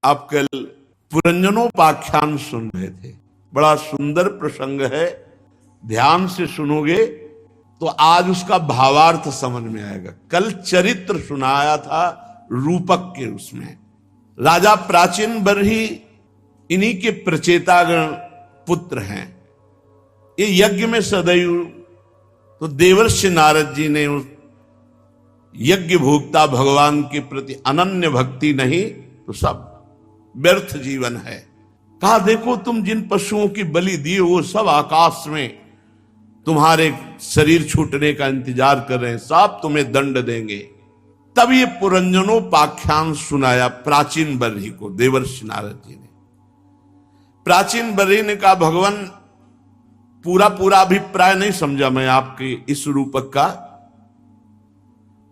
आप कल पुरंजनोपाख्यान सुन रहे थे, बड़ा सुंदर प्रसंग है। ध्यान से सुनोगे तो आज उसका भावार्थ समझ में आएगा। कल चरित्र सुनाया था रूपक के, उसमें राजा प्राचीन बरही इन्हीं के प्रचेतागण पुत्र हैं। ये यज्ञ में सदैव तो देवर्षि नारद जी ने उस यज्ञ भोक्ता भगवान के प्रति अनन्य भक्ति नहीं तो सब व्यर्थ जीवन है। कहा देखो तुम जिन पशुओं की बलि दी वो सब आकाश में तुम्हारे शरीर छूटने का इंतजार कर रहे हैं, सब तुम्हें दंड देंगे। तब ये पुरंजनोपाख्यान सुनाया प्राचीन बरही को देवर्षि नारद जी ने। प्राचीन बरही ने कहा भगवान पूरा अभिप्राय नहीं समझा मैं आपके इस रूपक का,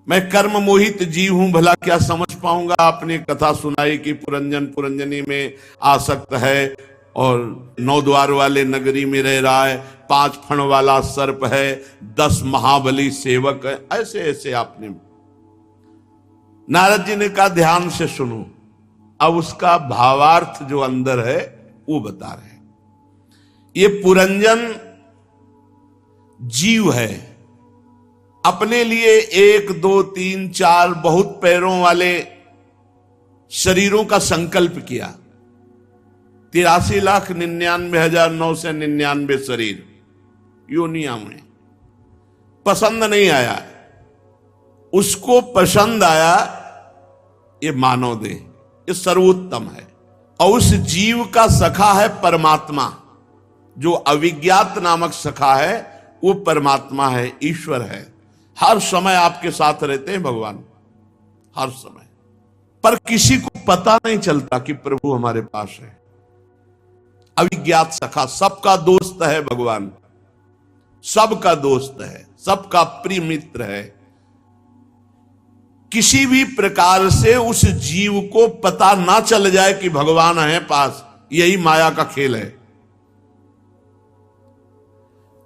मैं कर्म मोहित जीव हूं, भला क्या समझ पाऊंगा। आपने कथा सुनाई कि पुरंजन पुरंजनी में आसक्त है और 9 द्वार वाले नगरी में रह रहा है, 5 फण वाला सर्प है, 10 महाबली सेवक है, ऐसे ऐसे आपने। नारद जी ने कहा ध्यान से सुनो, अब उसका भावार्थ जो अंदर है वो बता रहे हैं। ये पुरंजन जीव है, अपने लिए 1 2 3 4 बहुत पैरों वाले शरीरों का संकल्प किया। 83,99,999 शरीर योनिया में पसंद नहीं आया, उसको पसंद आया ये मानव देह, ये सर्वोत्तम है। और उस जीव का सखा है परमात्मा, जो अविज्ञात नामक सखा है वो परमात्मा है, ईश्वर है। हर समय आपके साथ रहते हैं भगवान, हर समय, पर किसी को पता नहीं चलता कि प्रभु हमारे पास है। अविज्ञात सखा, सबका दोस्त है भगवान, सबका दोस्त है, सबका प्रिय मित्र है। किसी भी प्रकार से उस जीव को पता ना चल जाए कि भगवान है पास, यही माया का खेल है।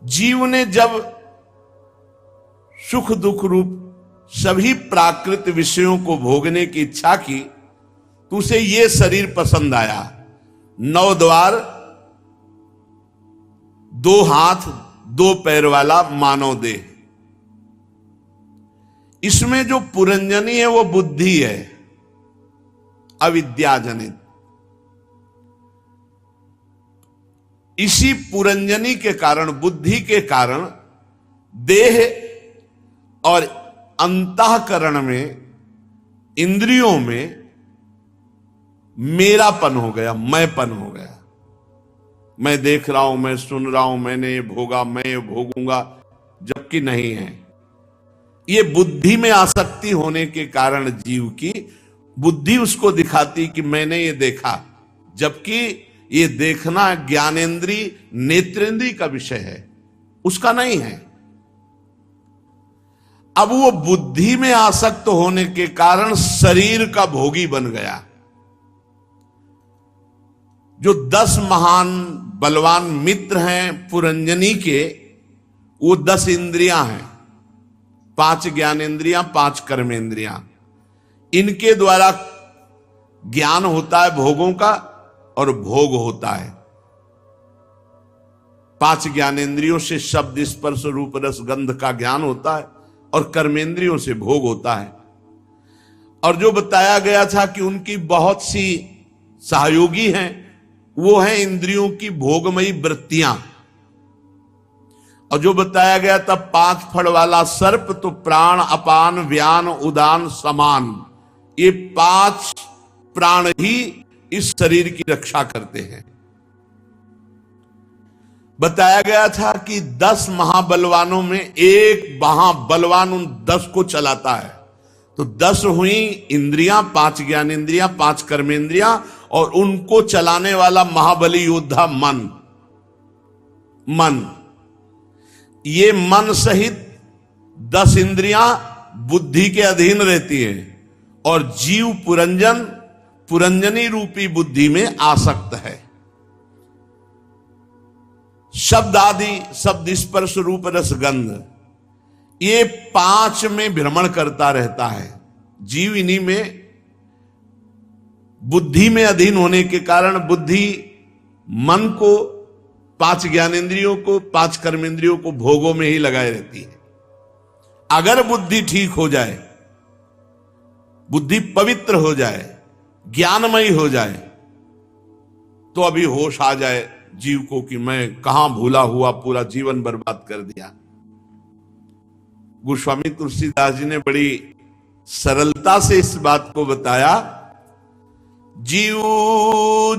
जीव ने जब सुख दुख रूप सभी प्राकृत विषयों को भोगने की इच्छा की तो उसे ये शरीर पसंद आया। 9 द्वार, 2 हाथ 2 पैर वाला मानव देह। इसमें जो पुरंजनी है वो बुद्धि है, अविद्या जनित। इसी पुरंजनी के कारण, बुद्धि के कारण देह और अंतःकरण में, इंद्रियों में मेरापन हो गया, मैंपन हो गया। मैं देख रहा हूं, मैं सुन रहा हूं, मैंने ये भोगा, मैं ये भोगूंगा, जबकि नहीं है। ये बुद्धि में आसक्ति होने के कारण जीव की बुद्धि उसको दिखाती कि मैंने ये देखा, जबकि ये देखना ज्ञानेंद्रिय नेत्रेंद्रिय का विषय है, उसका नहीं है। अब वो बुद्धि में आसक्त होने के कारण शरीर का भोगी बन गया। जो 10 महान बलवान मित्र हैं पुरंजनी के, वो 10 इंद्रियां हैं, 5 ज्ञानेंद्रियां, 5 कर्मेंद्रियां। इनके द्वारा ज्ञान होता है भोगों का और भोग होता है। 5 ज्ञानेंद्रियों से शब्द स्पर्श रूप रस गंध का ज्ञान होता है और कर्मेंद्रियों से भोग होता है। और जो बताया गया था कि उनकी बहुत सी सहयोगी हैं, वो हैं इंद्रियों की भोगमयी वृत्तियां। और जो बताया गया था 5 फड़ वाला सर्प, तो प्राण, अपान, व्यान, उदान, समान, ये 5 प्राण ही इस शरीर की रक्षा करते हैं। बताया गया था कि 10 महाबलवानों में एक महाबलवान उन 10 को चलाता है। तो 10 हुई इंद्रियां, 5 ज्ञानेंद्रियां, 5 कर्मेंद्रियां, और उनको चलाने वाला महाबली योद्धा मन। ये मन सहित 10 इंद्रियां बुद्धि के अधीन रहती हैं और जीव पुरंजनी रूपी बुद्धि में आसक्त है। शब्द आदि, शब्द स्पर्श रूप रस गंध, ये 5 में भ्रमण करता रहता है जीव। इन्हीं में बुद्धि में अधीन होने के कारण बुद्धि मन को, 5 ज्ञानेंद्रियों को, 5 कर्मेंद्रियों को भोगों में ही लगाए रहती है। अगर बुद्धि ठीक हो जाए, बुद्धि पवित्र हो जाए, ज्ञानमयी हो जाए, तो अभी होश आ जाए जीव को कि मैं कहां भूला हुआ पूरा जीवन बर्बाद कर दिया। गोस्वामी तुलसीदास जी ने बड़ी सरलता से इस बात को बताया। जीव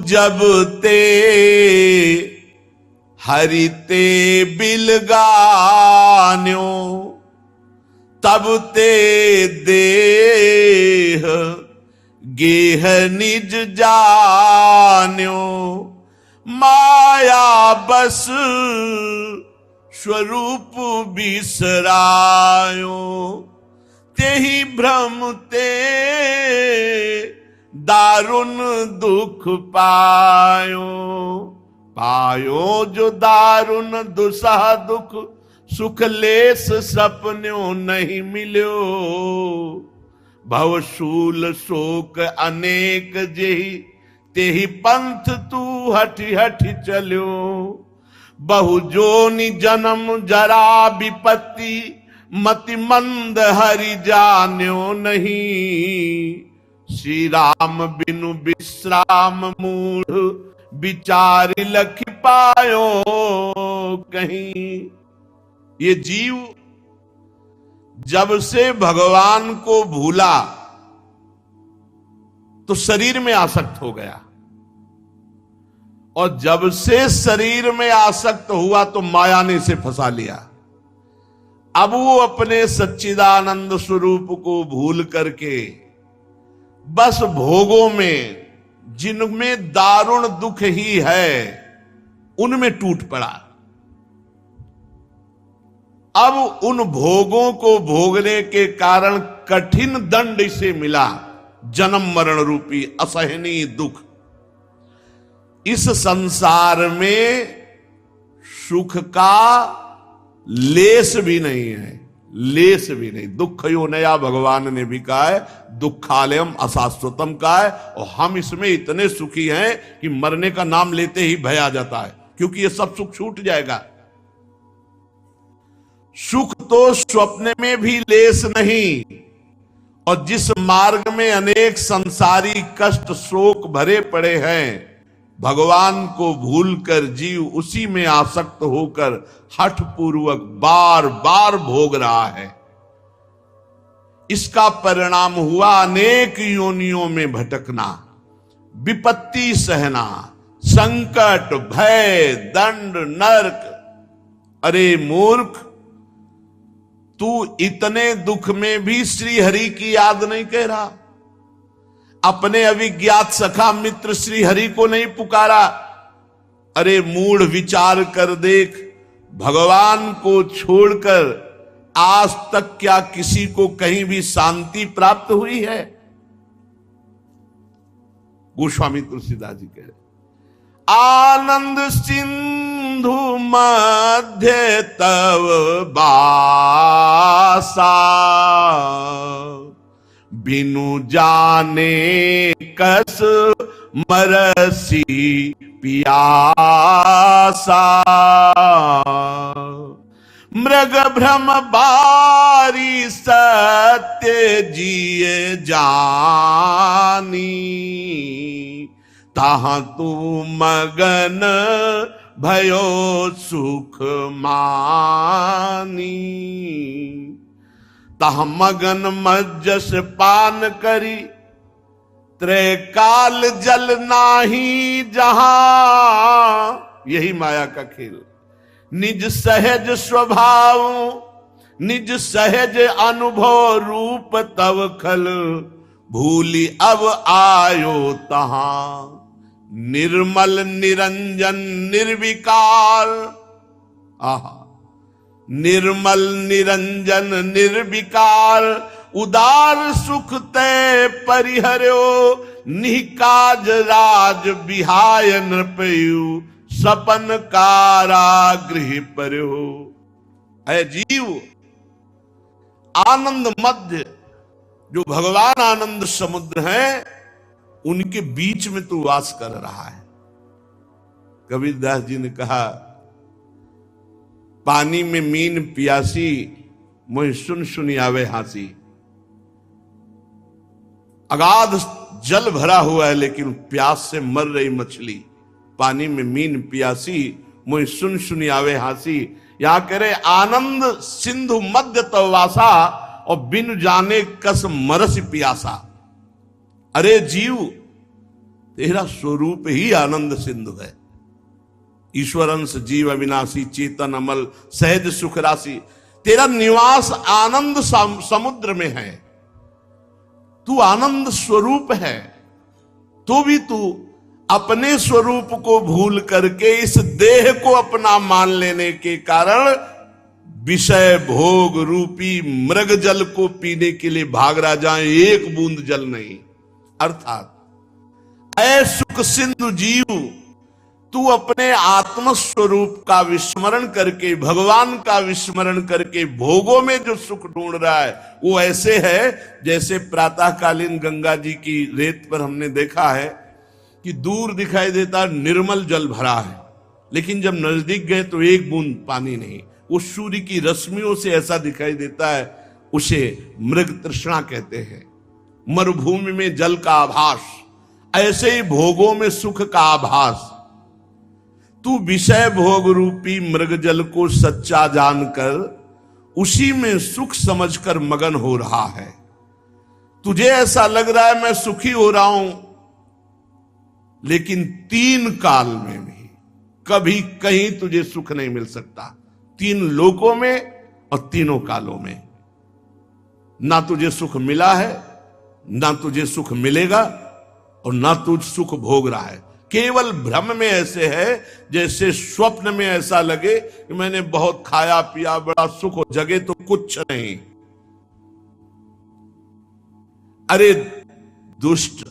जब ते हरिते बिलगान्यो, तब ते देह गेह निज जान्यो, माया बस स्वरूप बिसरायो, तेहि भ्रम ते दारुण दुख पायो, पायो जो दारुण दुसह दुख, सुख लेस सपन्यो नहीं मिल्यो, भवशूल शोक अनेक जेहि, तेहि पंथ तू हठि हठि चल्यो, बहु जोनि जन्म जरा विपत्ति, मति मंद हरि जान्यो नहीं, श्री राम बिनु विश्राम मूढ़, विचारि लखि पायो कहीं। ये जीव जब से भगवान को भूला तो शरीर में आसक्त हो गया, और जब से शरीर में आसक्त हुआ तो माया ने इसे फंसा लिया। अब वो अपने सच्चिदानंद स्वरूप को भूल करके बस भोगों में, जिनमें दारुण दुख ही है, उनमें टूट पड़ा। अब उन भोगों को भोगने के कारण कठिन दंड इसे मिला, जन्म मरण रूपी असहनीय दुख। इस संसार में सुख का लेस भी नहीं है, लेस भी नहीं। दुख यो नया भगवान ने भी कहा है, दुखालयम अशाश्वतम कहा है, और हम इसमें इतने सुखी हैं कि मरने का नाम लेते ही भय आ जाता है, क्योंकि ये सब सुख छूट जाएगा। सुख तो स्वप्न में भी लेस नहीं, और जिस मार्ग में अनेक संसारी कष्ट शोक भरे पड़े हैं, भगवान को भूलकर जीव उसी में आसक्त होकर हठ पूर्वक बार बार भोग रहा है। इसका परिणाम हुआ अनेक योनियों में भटकना, विपत्ति सहना, संकट, भय, दंड, नरक। अरे मूर्ख, तू इतने दुख में भी श्री हरि की याद नहीं कह रहा, अपने अविज्ञात सखा मित्र श्री हरि को नहीं पुकारा। अरे मूढ़, विचार कर देख, भगवान को छोड़कर आज तक क्या किसी को कहीं भी शांति प्राप्त हुई है? गोस्वामी तुलसीदास जी कह रहे, आनंद सिंधु मध्य तव बासा, बिनु जाने कस मरसी पियासा, मृग भ्रम बारी सत्य जिए जानी, ताहा तू मगन भयो सुख मानी, तह मगन मज्जस पान करी, त्रैकाल जल नाही जहां। यही माया का खेल। निज सहज स्वभाव, निज सहज अनुभव रूप तव खल, भूली अब आयो तहां, निर्मल निरंजन निर्विकार। आहा, निर्मल निरंजन निर्विकार, उदार सुख तय परिहर्यो, निकाज राज बिहाय नृपयु, सपन कारागृह पर्यो। है जीव, आनंद मध्य जो भगवान आनंद समुद्र है, उनके बीच में तू वास कर रहा है। कबीरदास जी ने कहा, पानी में मीन पियासी, मोहि सुन सुनी आवे हासी। अगाध जल भरा हुआ है लेकिन प्यास से मर रही मछली। पानी में मीन पियासी, मोहि सुन सुनी आवे हासी। यहां कह रहे आनंद सिंधु मध्य तवासा, और बिन जाने कस मरस पियासा। अरे जीव, तेरा स्वरूप ही आनंद सिंधु है। ईश्वर अंश जीव अविनाशी, चेतन अमल, सहज सुख राशि। तेरा निवास आनंद समुद्र में है। तू आनंद स्वरूप है, तो भी तू अपने स्वरूप को भूल करके इस देह को अपना मान लेने के कारण विषय भोग रूपी मृग जल को पीने के लिए भाग रहा, जहां एक बूंद जल नहीं। अर्थात ऐ सुख सिंधु जीव, तू अपने आत्म स्वरूप का विस्मरण करके, भगवान का विस्मरण करके भोगों में जो सुख ढूंढ रहा है वो ऐसे है जैसे प्रातःकालीन गंगा जी की रेत पर हमने देखा है कि दूर दिखाई देता निर्मल जल भरा है, लेकिन जब नजदीक गए तो एक बूंद पानी नहीं। वो सूर्य की रश्मियों से ऐसा दिखाई देता है, उसे मृग तृष्णा कहते हैं। मरुभूमि में जल का आभास, ऐसे ही भोगों में सुख का आभास। तू विषय भोग रूपी मृग जल को सच्चा जानकर उसी में सुख समझकर मगन हो रहा है। तुझे ऐसा लग रहा है मैं सुखी हो रहा हूं, लेकिन तीन काल में भी कभी कहीं तुझे सुख नहीं मिल सकता। तीन लोकों में और तीनों कालों में ना तुझे सुख मिला है, ना तुझे सुख मिलेगा, और ना तू सुख भोग रहा है। केवल भ्रम में ऐसे है जैसे स्वप्न में ऐसा लगे कि मैंने बहुत खाया पिया, बड़ा सुख हो, जगे तो कुछ नहीं। अरे दुष्ट,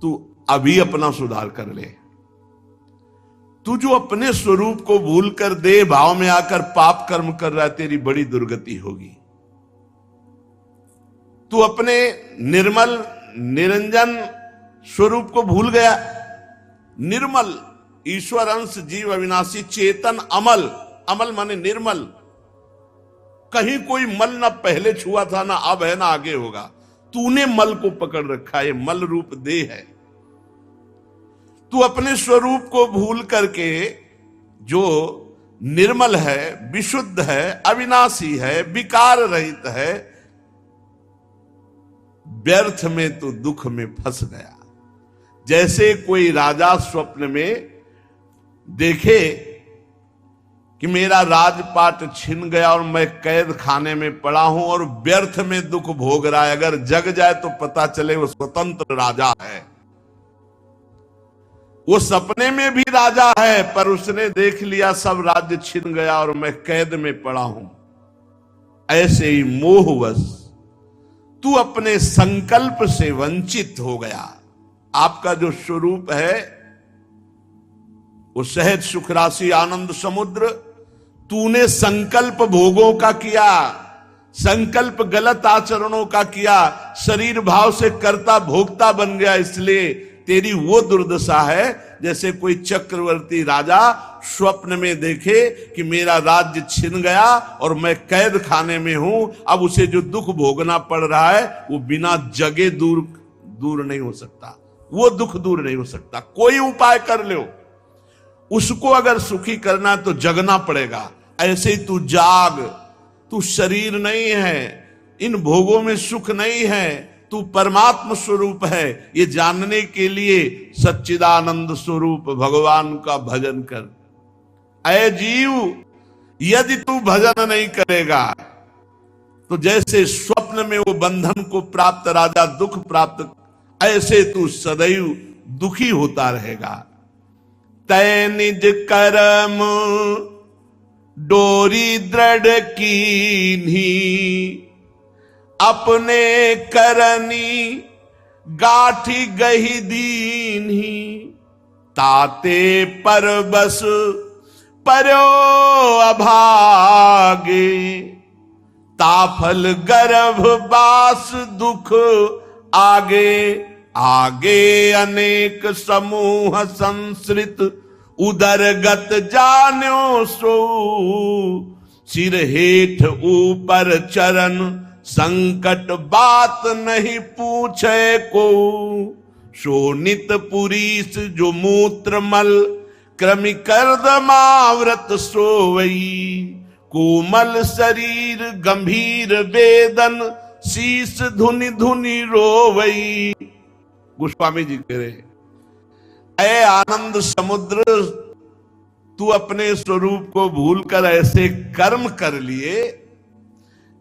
तू अभी अपना सुधार कर ले। तू जो अपने स्वरूप को भूलकर देह भाव में आकर पाप कर्म कर रहा है, तेरी बड़ी दुर्गति होगी। तू अपने निर्मल निरंजन स्वरूप को भूल गया। निर्मल, ईश्वर अंश जीव अविनाशी, चेतन अमल। अमल माने निर्मल, कहीं कोई मल ना पहले छुआ था, ना अब है, ना आगे होगा। तूने मल को पकड़ रखा है, मल रूप देह है। तू अपने स्वरूप को भूल करके जो निर्मल है, विशुद्ध है, अविनाशी है, विकार रहित है, व्यर्थ में तू दुख में फंस गया। जैसे कोई राजा स्वप्न में देखे कि मेरा राजपाट छिन गया और मैं कैद खाने में पड़ा हूं और व्यर्थ में दुख भोग रहा है। अगर जग जाए तो पता चले वो स्वतंत्र राजा है। वो सपने में भी राजा है, पर उसने देख लिया सब राज्य छिन गया और मैं कैद में पड़ा हूं। ऐसे ही मोहवश तू अपने संकल्प से वंचित हो गया। आपका जो स्वरूप है वो सहज सुख राशि आनंद समुद्र, तूने संकल्प भोगों का किया, संकल्प गलत आचरणों का किया, शरीर भाव से कर्ता भोक्ता बन गया। इसलिए तेरी वो दुर्दशा है जैसे कोई चक्रवर्ती राजा स्वप्न में देखे कि मेरा राज्य छिन गया और मैं कैद खाने में हूं। अब उसे जो दुख भोगना पड़ रहा है वो बिना जगे दूर नहीं हो सकता। वो दुख दूर नहीं हो सकता। कोई उपाय कर लो, उसको अगर सुखी करना है तो जगना पड़ेगा। ऐसे ही तू जाग। तू शरीर नहीं है, इन भोगों में सुख नहीं है, तू परमात्म स्वरूप है। ये जानने के लिए सच्चिदानंद स्वरूप भगवान का भजन कर। ऐ जीव, यदि तू भजन नहीं करेगा तो जैसे स्वप्न में वो बंधन को प्राप्त राजा दुख प्राप्त, ऐसे तू सदैव दुखी होता रहेगा। तै निज कर्म डोरी दृढ़ कीन्ही, अपने करनी गाठी गही दीन्ही। ताते पर बस पर्यो अभागे, ताफल गर्भ बास दुख आगे आगे अनेक समूह संसृत उदरगत जान्यो सो सिर हेठ ऊपर चरण संकट बात नहीं पूछे को शोनित पुरीस जो मूत्र मल क्रमि कर्दमाव्रत सोवई कोमल शरीर गंभीर वेदन शीस धुनि धुनि रोवई। गोस्वामी जी कह रहे, ऐ आनंद समुद्र, तू अपने स्वरूप को भूलकर ऐसे कर्म कर लिए,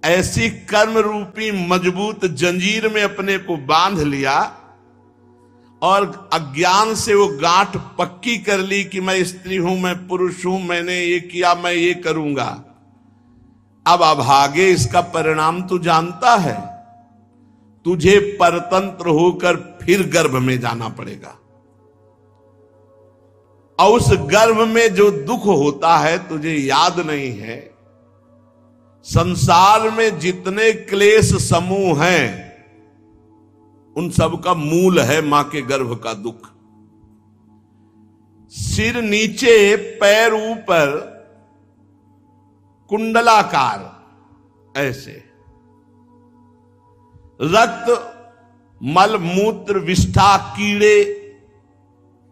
ऐसी कर्म रूपी मजबूत जंजीर में अपने को बांध लिया और अज्ञान से वो गांठ पक्की कर ली कि मैं स्त्री हूं, मैं पुरुष हूं, मैंने ये किया, मैं ये करूंगा। अब अभागे इसका परिणाम तू जानता है, तुझे परतंत्र होकर फिर गर्भ में जाना पड़ेगा और उस गर्भ में जो दुख होता है तुझे याद नहीं है। संसार में जितने क्लेश समूह हैं उन सब का मूल है मां के गर्भ का दुख। सिर नीचे पैर ऊपर कुंडलाकार ऐसे, रक्त मल मूत्र विष्ठा कीड़े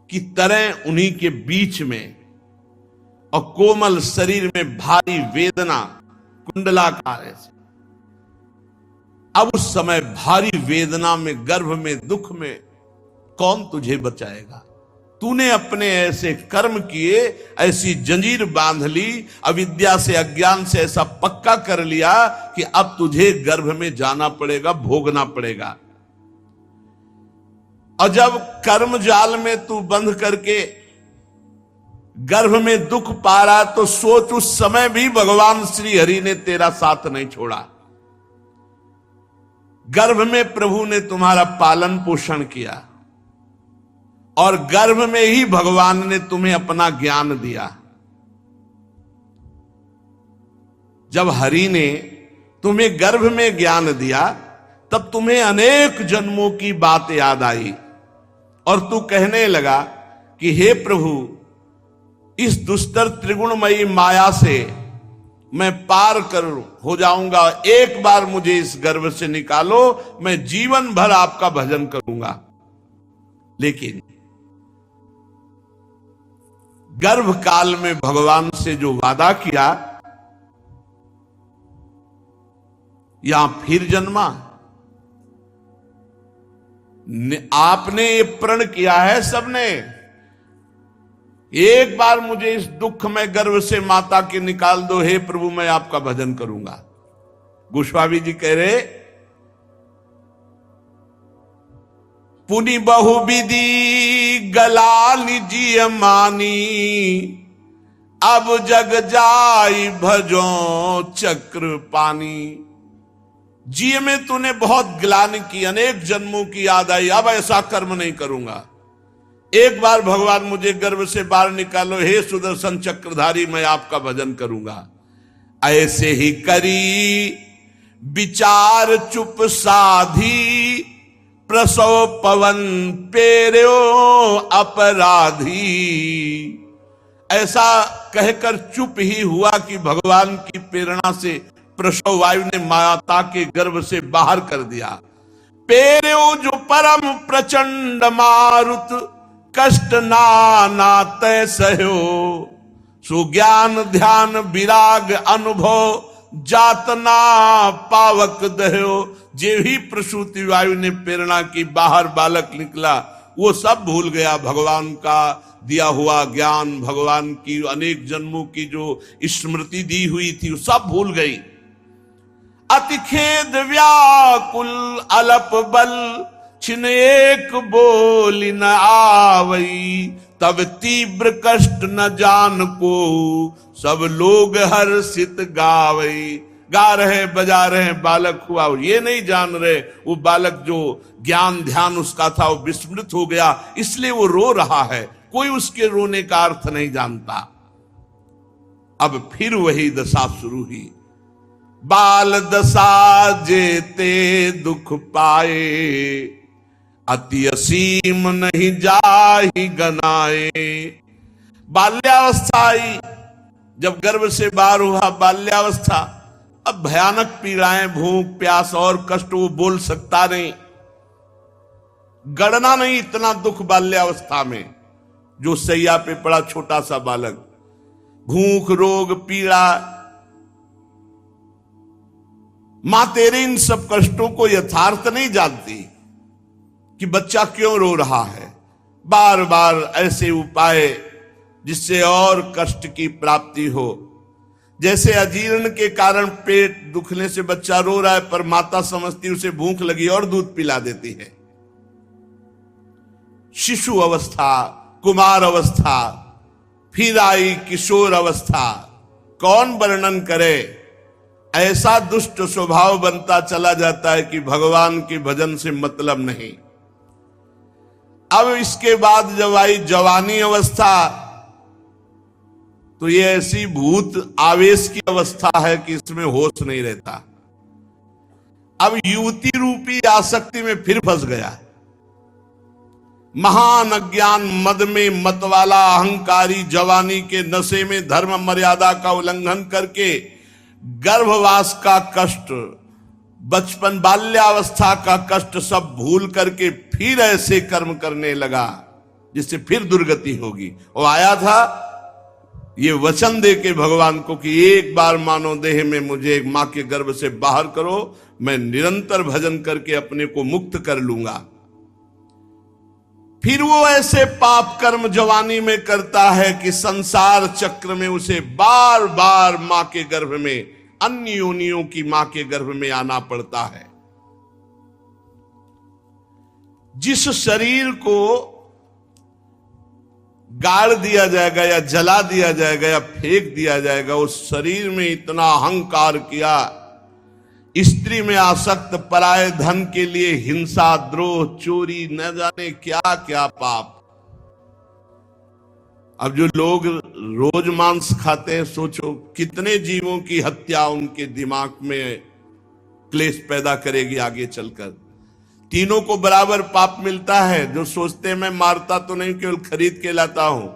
की तरह उन्हीं के बीच में, और कोमल शरीर में भारी वेदना कुंडलाकार ऐसे। अब उस समय भारी वेदना में, गर्भ में, दुख में कौन तुझे बचाएगा? तूने अपने ऐसे कर्म किए, ऐसी जंजीर बांध ली, अविद्या से अज्ञान से ऐसा पक्का कर लिया कि अब तुझे गर्भ में जाना पड़ेगा, भोगना पड़ेगा। और जब कर्म जाल में तू बंध करके गर्भ में दुख पा रहा तो सोच, उस समय भी भगवान श्री हरि ने तेरा साथ नहीं छोड़ा। गर्भ में प्रभु ने तुम्हारा पालन पोषण किया और गर्भ में ही भगवान ने तुम्हें अपना ज्ञान दिया। जब हरि ने तुम्हें गर्भ में ज्ञान दिया तब तुम्हें अनेक जन्मों की बात याद आई और तू कहने लगा कि हे प्रभु, इस दुस्तर त्रिगुणमयी माया से मैं पार कर हो जाऊंगा, एक बार मुझे इस गर्भ से निकालो, मैं जीवन भर आपका भजन करूंगा। लेकिन गर्भ काल में भगवान से जो वादा किया, यहां फिर जन्मा। आपने ये प्रण किया है सबने, एक बार मुझे इस दुख में गर्भ से माता के निकाल दो, हे प्रभु मैं आपका भजन करूंगा। गोस्वामी जी कह रहे, पुनि बहुविधि गला निजी मानी, अब जग जाई भजो चक्र पानी। जी में तूने बहुत ग्लानि की, अनेक जन्मों की याद आई, अब ऐसा कर्म नहीं करूंगा, एक बार भगवान मुझे गर्भ से बाहर निकालो, हे सुदर्शन चक्रधारी मैं आपका भजन करूंगा। ऐसे ही करी विचार चुप साधी, प्रसव पवन पेरो अपराधी। ऐसा कहकर चुप ही हुआ कि भगवान की प्रेरणा से प्रसव वायु ने माता के गर्भ से बाहर कर दिया। पेरो जो परम प्रचंड मारुत, कष्ट नाना तय सहयो, सुज्ञान ध्यान विराग अनुभव, जातना पावक दह्यो। जे ही प्रसूति वायु ने प्रेरणा की, बाहर बालक निकला, वो सब भूल गया भगवान का दिया हुआ ज्ञान, भगवान की अनेक जन्मों की जो स्मृति दी हुई थी, वो सब भूल गई। अति खेद व्याकुल अलप बल, छिन एक बोली न आवई, तब तीव्र कष्ट न जान को, सब लोग हर्षित गावई। गा रहे बजा रहे, बालक हुआ, ये नहीं जान रहे वो बालक जो ज्ञान ध्यान उसका था वो विस्मृत हो गया, इसलिए वो रो रहा है, कोई उसके रोने का अर्थ नहीं जानता। अब फिर वही दशा शुरू हुई। बाल दशा जेते दुख पाए, अति असीम नहीं जाहि गनाए। बाल्यावस्था आई, जब गर्भ से बाहर हुआ, बाल्यावस्था, अब भयानक पीड़ाएं, भूख प्यास और कष्ट, वो बोल सकता नहीं, गणना नहीं इतना दुख बाल्यावस्था में। जो सैया पे पड़ा छोटा सा बालक, भूख रोग पीड़ा, मां तेरे इन सब कष्टों को यथार्थ नहीं जानती कि बच्चा क्यों रो रहा है। बार बार ऐसे उपाय जिससे और कष्ट की प्राप्ति हो, जैसे अजीर्ण के कारण पेट दुखने से बच्चा रो रहा है, पर माता समझती उसे भूख लगी और दूध पिला देती है। शिशु अवस्था, कुमार अवस्था, फिर आई किशोर अवस्था, कौन वर्णन करे। ऐसा दुष्ट स्वभाव बनता चला जाता है कि भगवान के भजन से मतलब नहीं। अब इसके बाद जब आई जवानी अवस्था, तो ये ऐसी भूत आवेश की अवस्था है कि इसमें होश नहीं रहता। अब युवती रूपी आसक्ति में फिर फंस गया। महान अज्ञान मद में मतवाला अहंकारी जवानी के नशे में धर्म मर्यादा का उल्लंघन करके गर्भवास का कष्ट, बचपन बाल्यावस्था का कष्ट सब भूल करके फिर ऐसे कर्म करने लगा जिससे फिर दुर्गति होगी। वो आया था ये वचन दे के भगवान को कि एक बार मानो देह में मुझे एक मां के गर्भ से बाहर करो, मैं निरंतर भजन करके अपने को मुक्त कर लूंगा। फिर वो ऐसे पाप कर्म जवानी में करता है कि संसार चक्र में उसे बार बार मां के गर्भ में, अन्य योनियों की मां के गर्भ में आना पड़ता है। जिस शरीर को गाड़ दिया जाएगा या जला दिया जाएगा या फेंक दिया जाएगा, उस शरीर में इतना अहंकार किया, स्त्री में आसक्त, पराये धन के लिए हिंसा, द्रोह, चोरी, न जाने क्या क्या पाप। अब जो लोग रोज मांस खाते हैं, सोचो कितने जीवों की हत्या उनके दिमाग में क्लेश पैदा करेगी आगे चलकर। तीनों को बराबर पाप मिलता है। जो सोचते हैं मैं मारता तो नहीं, केवल खरीद के लाता हूं,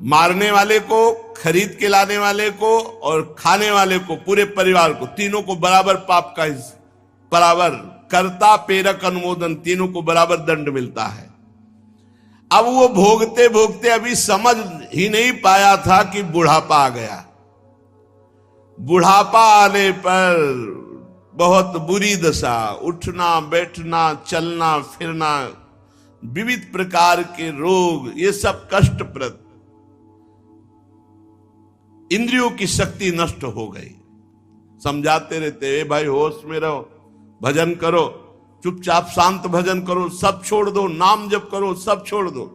मारने वाले को, खरीद के लाने वाले को और खाने वाले को, पूरे परिवार को, तीनों को बराबर पाप का बराबर कर्ता प्रेरक अनुमोदन, तीनों को बराबर दंड मिलता है। अब वो भोगते भोगते अभी समझ ही नहीं पाया था कि बुढ़ापा आ गया। बुढ़ापा आने पर बहुत बुरी दशा, उठना बैठना चलना फिरना, विविध प्रकार के रोग, ये सब कष्टप्रद। इंद्रियों की शक्ति नष्ट हो गई। समझाते रहते, ए भाई होश में रहो, भजन करो, चुपचाप शांत भजन करो, सब छोड़ दो, नाम जप करो, सब छोड़ दो।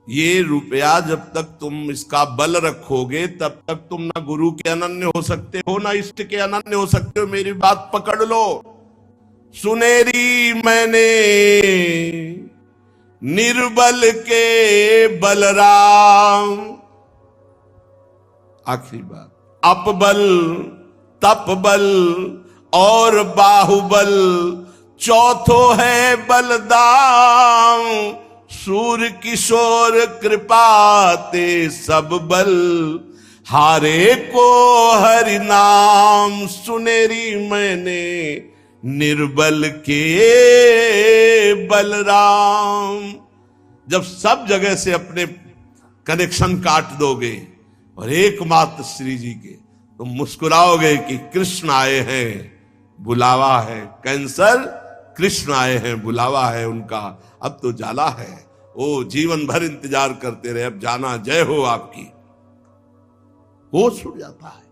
ये रुपया जब तक तुम इसका बल रखोगे तब तक तुम ना गुरु के अनन्य हो सकते हो, ना इष्ट के अनन्य हो सकते हो। मेरी बात पकड़ लो। सुनेरी मैंने निर्बल के बलराम, आखिरी बात, अपबल तपबल और बाहुबल, चौथो है बलदाम, सूर किशोर कृपा ते सब बल, हारे को हरि नाम। सुनेरी मैंने निर्बल के बलराम। जब सब जगह से अपने कनेक्शन काट दोगे और एकमात्र श्री जी के, तो मुस्कुराओगे कि कृष्ण आए हैं, बुलावा है। कैंसर, कृष्ण आए हैं, बुलावा है उनका, अब तो जाला है। ओ जीवन भर इंतजार करते रहे, अब जाना, जय हो आपकी। होश उड़ जाता है,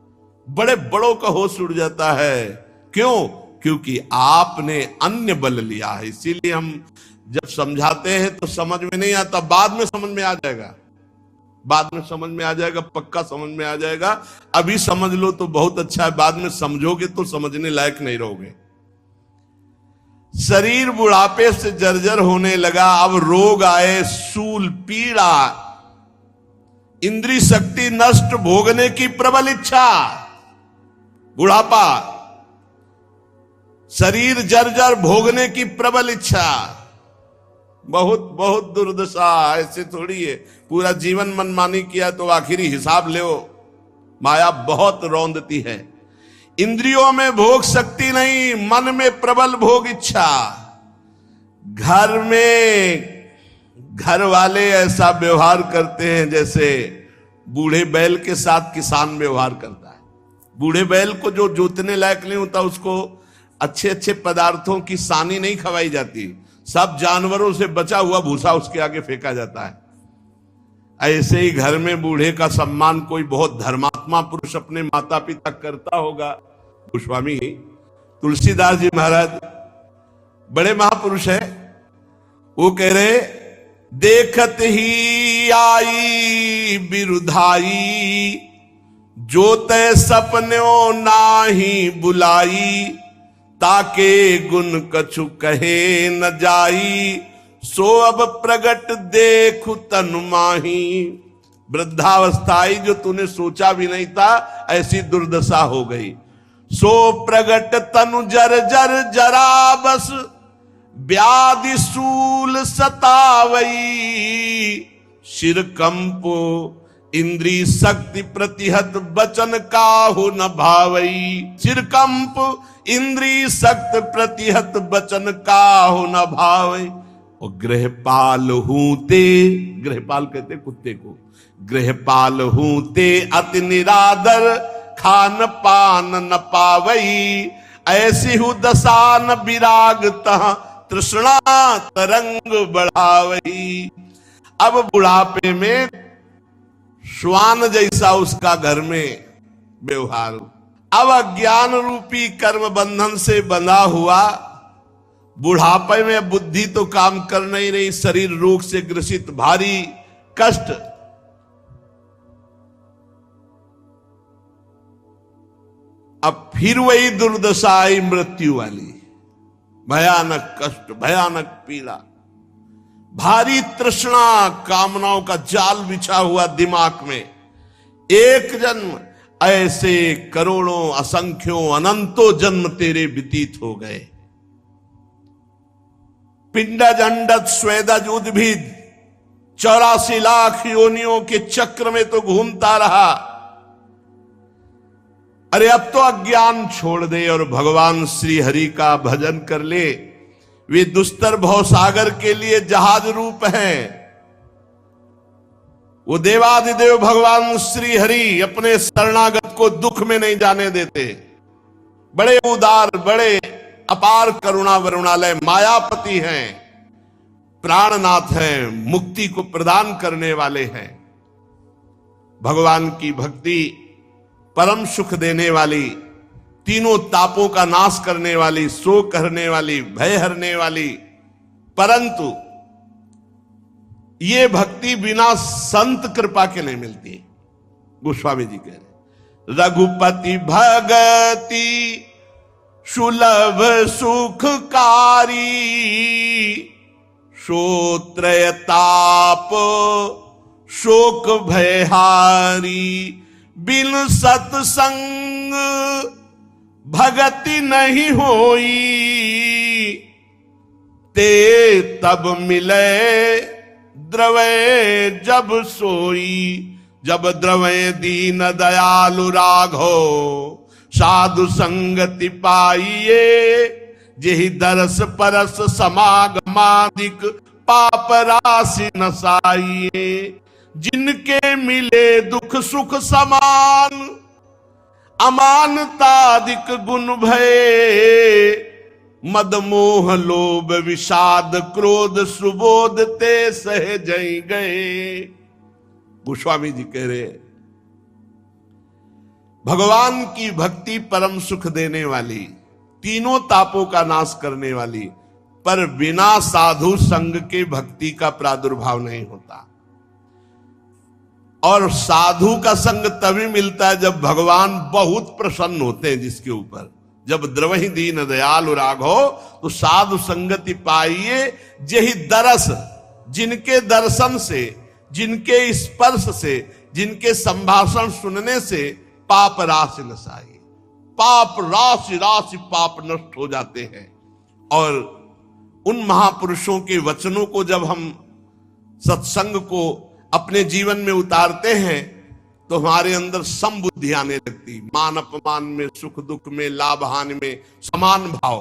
बड़े बड़ों का होश उड़ जाता है। क्यों? क्योंकि आपने अन्य बल लिया है। इसीलिए हम जब समझाते हैं तो समझ में नहीं आता, बाद में समझ में आ जाएगा, बाद में समझ में आ जाएगा, पक्का समझ में आ जाएगा। अभी समझ लो तो बहुत अच्छा है, बाद में समझोगे तो समझने लायक नहीं रहोगे। शरीर बुढ़ापे से जर्जर होने लगा। अब रोग आए, सूल, पीड़ा, इंद्रिय शक्ति नष्ट, भोगने की प्रबल इच्छा। बुढ़ापा, शरीर जर्जर, भोगने की प्रबल इच्छा, बहुत बहुत दुर्दशा। ऐसे थोड़ी है पूरा जीवन मनमानी किया तो आखिरी हिसाब ले। माया बहुत रौंदती है। इंद्रियों में भोग शक्ति नहीं, मन में प्रबल भोग इच्छा। घर में घर वाले ऐसा व्यवहार करते हैं जैसे बूढ़े बैल के साथ किसान व्यवहार करता है। बूढ़े बैल को जो जोतने लायक नहीं होता उसको अच्छे अच्छे पदार्थों की सानी नहीं खवाई जाती, सब जानवरों से बचा हुआ भूसा उसके आगे फेंका जाता है। ऐसे ही घर में बूढ़े का सम्मान कोई बहुत धर्मात्मा पुरुष अपने माता पिता करता होगा। गोस्वामी तुलसीदास जी महाराज बड़े महापुरुष है, वो कह रहे देखत ही आई बिरुधाई, जो तय सपन्यों नाही बुलाई, ताके गुण कछु कहे न जाई, सो अब प्रगट देखु तनु माही। वृद्धावस्थाई जो तूने सोचा भी नहीं था ऐसी दुर्दशा हो गई। सो प्रगट तनु जर जर जरा बस, व्याधि सूल सतावई, शिर कंपो इंद्री शक्ति प्रतिहत बचन काहु न भावई। सिर कंप इंद्री शक्ति प्रतिहत बचन काहु न भावई। और गृहपाल हूते, गृहपाल कहते कुत्ते को, गृहपाल हूते अति निरादर, खान पान न पावई, ऐसी हूं दशा न विराग तह, तृष्णा तरंग बढ़ावई। अब बुढ़ापे में श्वान जैसा उसका घर में व्यवहार। अब अज्ञान रूपी कर्म बंधन से बंधा हुआ, बुढ़ापे में बुद्धि तो काम कर नहीं रही, शरीर रोग से ग्रसित, भारी कष्ट। अब फिर वही दुर्दशा आई मृत्यु वाली, भयानक कष्ट, भयानक पीड़ा, भारी तृष्णा, कामनाओं का जाल बिछा हुआ दिमाग में। एक जन्म, ऐसे करोड़ों असंख्यों अनंतों जन्म तेरे व्यतीत हो गए। पिंडज अंडज स्वेदज उद्भिद 84 लाख योनियों के चक्र में तो घूमता रहा। अरे अब तो अज्ञान छोड़ दे और भगवान श्री हरि का भजन कर ले। वे दुस्तर भवसागर के लिए जहाज रूप है। वो देवादिदेव भगवान श्री हरि अपने शरणागत को दुख में नहीं जाने देते। बड़े उदार, बड़े अपार करुणा वरुणालय मायापति हैं, प्राणनाथ हैं, मुक्ति को प्रदान करने वाले हैं। भगवान की भक्ति परम सुख देने वाली, तीनों तापों का नाश करने वाली, शोक हरने वाली, भय हरने वाली। परंतु ये भक्ति बिना संत कृपा के नहीं मिलती। गोस्वामी जी कह रहे रघुपति भगति सुलभ सुखकारी, श्रोत्रय ताप शोक भयहारी, बिन सत्संग भगति नहीं होई, ते तब मिले द्रवै जब सोई। जब द्रवै दीन दयालु राघो, साधु संगति पाइये, जेहि दरस परस समागमादिक, पाप राशि नसाइये। जिनके मिले दुख सुख समान, अमानतादिक गुण भय, मद मोह लोभ विषाद क्रोध सुबोध ते सहज गए। गोस्वामी जी कह रहे भगवान की भक्ति परम सुख देने वाली, तीनों तापों का नाश करने वाली, पर बिना साधु संग के भक्ति का प्रादुर्भाव नहीं होता। और साधु का संग तभी मिलता है जब भगवान बहुत प्रसन्न होते हैं जिसके ऊपर। जब द्रवहि दीन दयालु राघो, तो साधु संगति पाइए, जेहि दरस, जिनके दर्शन से, जिनके स्पर्श से, जिनके संभाषण सुनने से पाप राशि नसाई। पाप राशि राशि पाप नष्ट हो जाते हैं। और उन महापुरुषों के वचनों को जब हम सत्संग को अपने जीवन में उतारते हैं तो हमारे अंदर समबुद्धि आने लगती, मान अपमान में, सुख दुख में, लाभ हानि में समान भाव,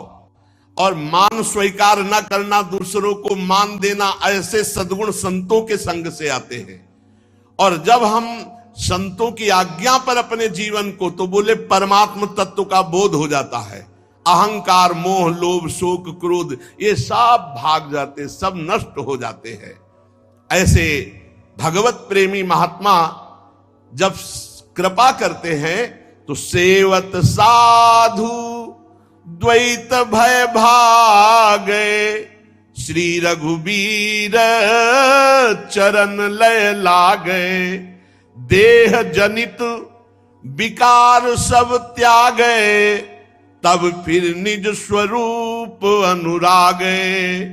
और मान स्वीकार न करना, दूसरों को मान देना, ऐसे सद्गुण संतों के संग से आते हैं। और जब हम संतों की आज्ञा पर अपने जीवन को, तो बोले परमात्म तत्व का बोध हो जाता है। अहंकार, मोह, लोभ, शोक, क्रोध ये सब भाग जाते, सब नष्ट हो जाते हैं। ऐसे भगवत प्रेमी महात्मा जब कृपा करते हैं तो सेवत साधु द्वैत भय भागे, श्री रघुबीर चरण लय लागे, देह जनित विकार सब त्यागे, तब फिर निज स्वरूप अनुरागे।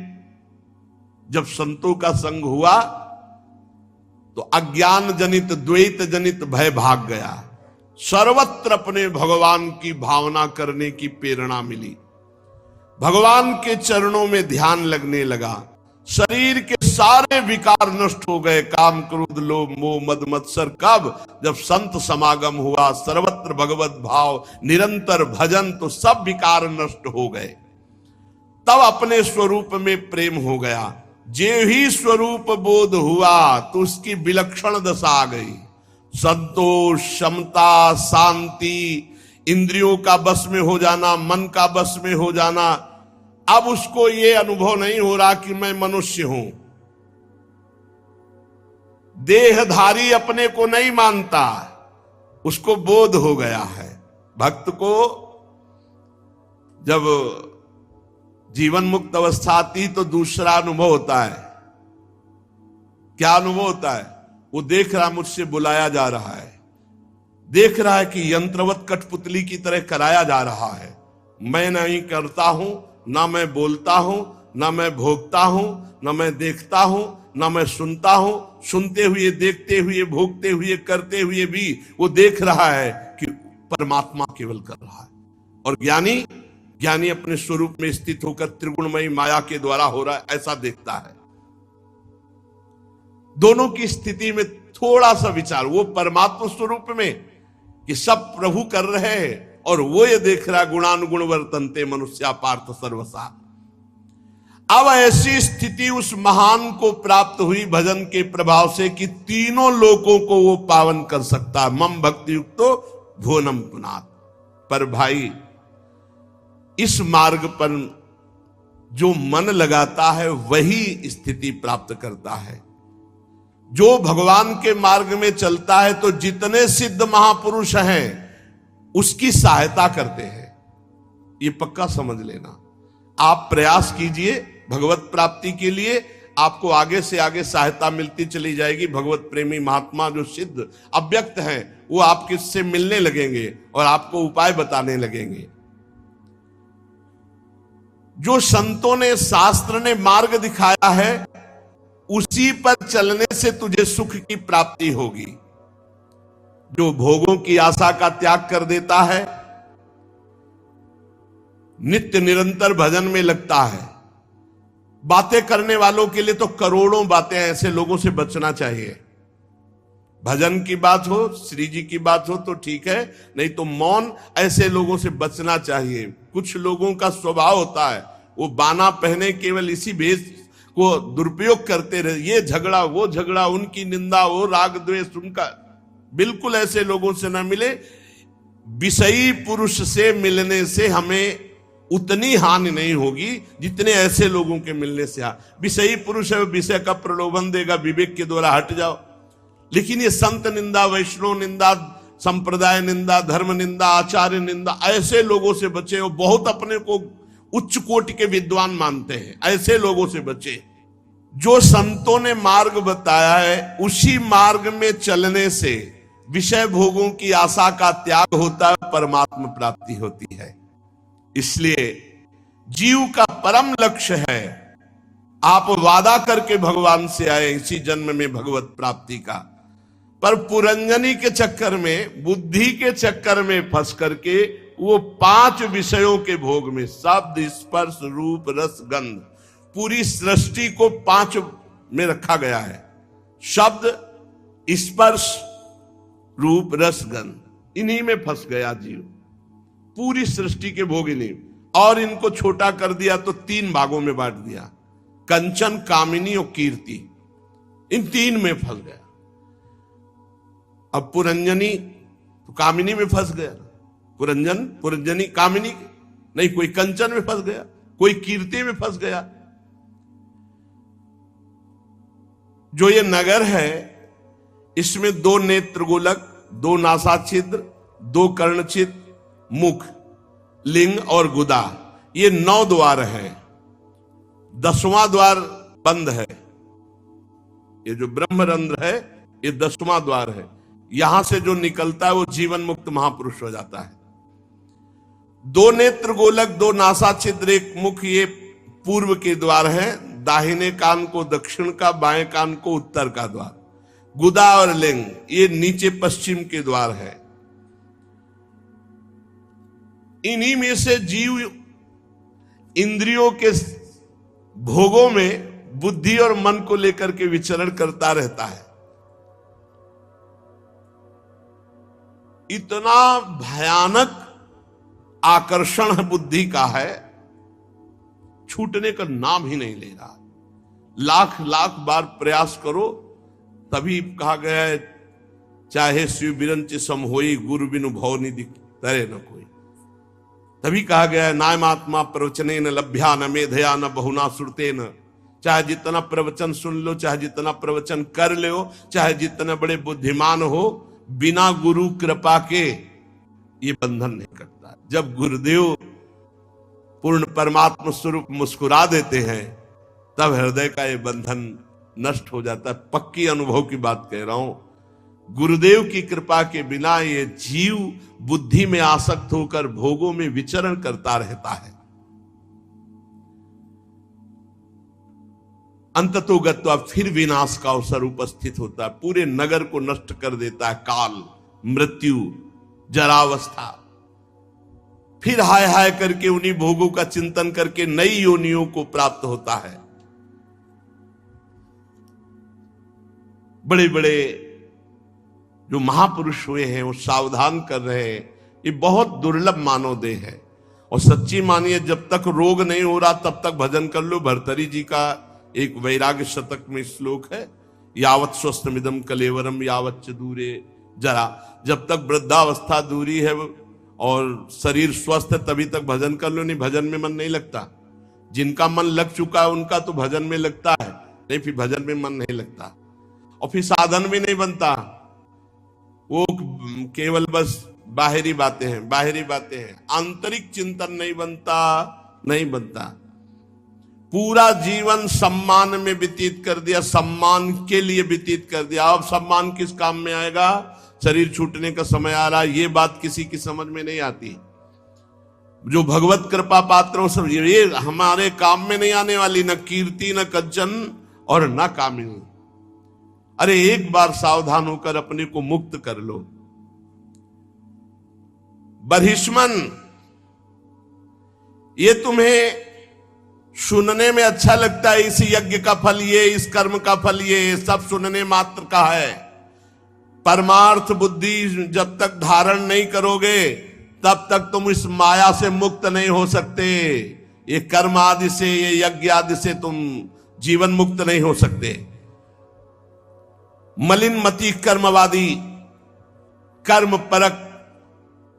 जब संतों का संग हुआ तो अज्ञान जनित, द्वैत जनित भय भाग गया। सर्वत्र अपने भगवान की भावना करने की प्रेरणा मिली, भगवान के चरणों में ध्यान लगने लगा। शरीर के सारे विकार नष्ट हो गए, काम, क्रोध, लोभ, मोह, मद, मत्सर। कब? जब संत समागम हुआ, सर्वत्र भगवत भाव, निरंतर भजन, तो सब विकार नष्ट हो गए। तब अपने स्वरूप में प्रेम हो गया। जे ही स्वरूप बोध हुआ तो उसकी विलक्षण दशा आ गई। संतोष, क्षमता, शांति, इंद्रियों का बस में हो जाना, मन का बस में हो जाना। अब उसको ये अनुभव नहीं हो रहा कि मैं मनुष्य हूं। देहधारी अपने को नहीं मानता, उसको बोध हो गया है। भक्त को जब जीवन मुक्त अवस्था आती तो दूसरा अनुभव होता है। क्या अनुभव होता है? वो देख रहा मुझसे बुलाया जा रहा है, देख रहा है कि यंत्रवत कठपुतली की तरह कराया जा रहा है। मैं नहीं करता हूं, ना मैं बोलता हूं, ना मैं भोगता हूं, ना मैं देखता हूं, ना मैं सुनता हूं। सुनते हुए, देखते हुए, भोगते हुए, करते हुए भी वो देख रहा है कि परमात्मा केवल कर रहा है। और ज्ञानी अपने स्वरूप में स्थित होकर त्रिगुणमयी माया के द्वारा हो रहा है, ऐसा देखता है। दोनों की स्थिति में थोड़ा सा विचार, वो परमात्मा स्वरूप में कि सब प्रभु कर रहे हैं, और वो ये देख रहा गुणानुगुण वर्तन्ते मनुष्या पार्थ सर्वसा। अब ऐसी स्थिति उस महान को प्राप्त हुई भजन के प्रभाव से कि तीनों लोकों को वो पावन कर सकता है। मम भक्ति युक्तो भुवनम पुनात्। पर भाई, इस मार्ग पर जो मन लगाता है वही स्थिति प्राप्त करता है। जो भगवान के मार्ग में चलता है तो जितने सिद्ध महापुरुष हैं उसकी सहायता करते हैं। ये पक्का समझ लेना। आप प्रयास कीजिए भगवत प्राप्ति के लिए, आपको आगे से आगे सहायता मिलती चली जाएगी। भगवत प्रेमी महात्मा जो सिद्ध अव्यक्त हैं वो आपके से मिलने लगेंगे और आपको उपाय बताने लगेंगे। जो संतों ने, शास्त्र ने मार्ग दिखाया है उसी पर चलने से तुझे सुख की प्राप्ति होगी। जो भोगों की आशा का त्याग कर देता है, नित्य निरंतर भजन में लगता है। बातें करने वालों के लिए तो करोड़ों बातें, ऐसे लोगों से बचना चाहिए। भजन की बात हो, श्री जी की बात हो तो ठीक है, नहीं तो मौन, ऐसे लोगों से बचना चाहिए। कुछ लोगों का स्वभाव होता है वो बाना पहने केवल इसी भेष को दुरुपयोग करते रहे, ये झगड़ा, वो झगड़ा, उनकी निंदा, वो राग द्वेष उनका। बिल्कुल ऐसे लोगों से न मिले। विषयी पुरुष से मिलने से हमें उतनी हानि नहीं होगी जितने ऐसे लोगों के मिलने से। विषयी पुरुष है, विषय का प्रलोभन देगा, विवेक के द्वारा हट जाओ। लेकिन ये संत निंदा, वैष्णव निंदा, संप्रदाय निंदा, धर्म निंदा, आचार्य निंदा, ऐसे लोगों से बचे। वो बहुत अपने को उच्च कोटि के विद्वान मानते हैं, ऐसे लोगों से बचे। जो संतों ने मार्ग बताया है उसी मार्ग में चलने से विषय भोगों की आशा का त्याग होता है, परमात्मा प्राप्ति होती है। इसलिए जीव का परम लक्ष्य है, आप वादा करके भगवान से आए इसी जन्म में भगवत प्राप्ति का, पर पुरंजनी के चक्कर में, बुद्धि के चक्कर में फंस करके वो 5 विषयों के भोग में, शब्द स्पर्श रूप रस गंध, पूरी सृष्टि को 5 में रखा गया है। शब्द स्पर्श रूप रस गंध, इन्हीं में फंस गया जीव, पूरी सृष्टि के भोग इन्हीं। और इनको छोटा कर दिया तो 3 भागों में बांट दिया, कंचन कामिनी और कीर्ति, इन 3 में फंस गया। अब पुरंजनी तो कामिनी में फंस गया, पुरंजनी कामिनी नहीं, कोई कंचन में फंस गया, कोई कीर्ति में फंस गया। जो ये नगर है इसमें 2 नेत्र गोलक, 2 नासा छिद्र, 2 कर्ण छिद्र, मुख, लिंग और गुदा, ये 9 द्वार है। 10वां द्वार बंद है। ये जो ब्रह्मरंध्र है ये 10वां द्वार है। यहां से जो निकलता है वो जीवन मुक्त महापुरुष हो जाता है। 2 नेत्र गोलक, 2 नासा छिद्र, 1 मुख, ये पूर्व के द्वार है। दाहिने कान को दक्षिण का, बाएं कान को उत्तर का द्वार। गुदा और लिंग ये नीचे पश्चिम के द्वार है। इन्हीं में से जीव इंद्रियों के भोगों में बुद्धि और मन को लेकर के विचरण करता रहता है। इतना भयानक आकर्षण बुद्धि का है, छूटने का नाम ही नहीं ले रहा। लाख लाख बार प्रयास करो तभी कहा गया है, चाहे शिव बिरंच सम होई गुरु बिनु भव निधि तरे न कोई। तभी कहा गया है, नायमात्मा प्रवचने न लभ्या न मेधया न बहुना सुरते न। चाहे जितना प्रवचन सुन लो, चाहे जितना प्रवचन कर लो, चाहे जितने बड़े बुद्धिमान हो, बिना गुरु कृपा के ये बंधन नहीं करता। जब गुरुदेव पूर्ण परमात्मा स्वरूप मुस्कुरा देते हैं तब हृदय का ये बंधन नष्ट हो जाता है। पक्की अनुभव की बात कह रहा हूं। गुरुदेव की कृपा के बिना ये जीव बुद्धि में आसक्त होकर भोगों में विचरण करता रहता है। अंततोगत्वा फिर विनाश का अवसर उपस्थित होता है। पूरे नगर को नष्ट कर देता है काल, मृत्यु, जरावस्था। फिर हाय हाय करके उन्हीं भोगों का चिंतन करके नई योनियों को प्राप्त होता है। बड़े बड़े जो महापुरुष हुए हैं वो सावधान कर रहे हैं, ये बहुत दुर्लभ मानव देह है। और सच्ची मानिए, जब तक रोग नहीं हो रहा तब तक भजन कर लो। भर्तरी जी का एक वैराग्य शतक में श्लोक है, यावत स्वस्थमिदम कलेवरम यावत च दूरे जरा। जब तक वृद्धावस्था दूरी है और शरीर स्वस्थ है तभी तक भजन कर लो, नहीं भजन में मन नहीं लगता। जिनका मन लग चुका है उनका तो भजन में लगता है, नहीं फिर भजन में मन नहीं लगता और फिर साधन भी नहीं बनता। वो केवल बस बाहरी बातें हैं, बाहरी बातें हैं, आंतरिक चिंतन नहीं बनता। पूरा जीवन सम्मान में व्यतीत कर दिया, सम्मान के लिए व्यतीत कर दिया। अब सम्मान किस काम में आएगा? शरीर छूटने का समय आ रहा है, ये बात किसी की समझ में नहीं आती। जो भगवत कृपा पात्रों से ये हमारे काम में नहीं आने वाली, न कीर्ति न कंचन और न कामिनी। अरे एक बार सावधान होकर अपने को मुक्त कर लो। बर्हिष्मन, ये तुम्हें सुनने में अच्छा लगता है, इस यज्ञ का फल ये, इस कर्म का फल ये, सब सुनने मात्र का है। परमार्थ बुद्धि जब तक धारण नहीं करोगे तब तक तुम इस माया से मुक्त नहीं हो सकते। ये कर्म आदि से, ये यज्ञ आदि से तुम जीवन मुक्त नहीं हो सकते। मलिन मति कर्मवादी, कर्म परक,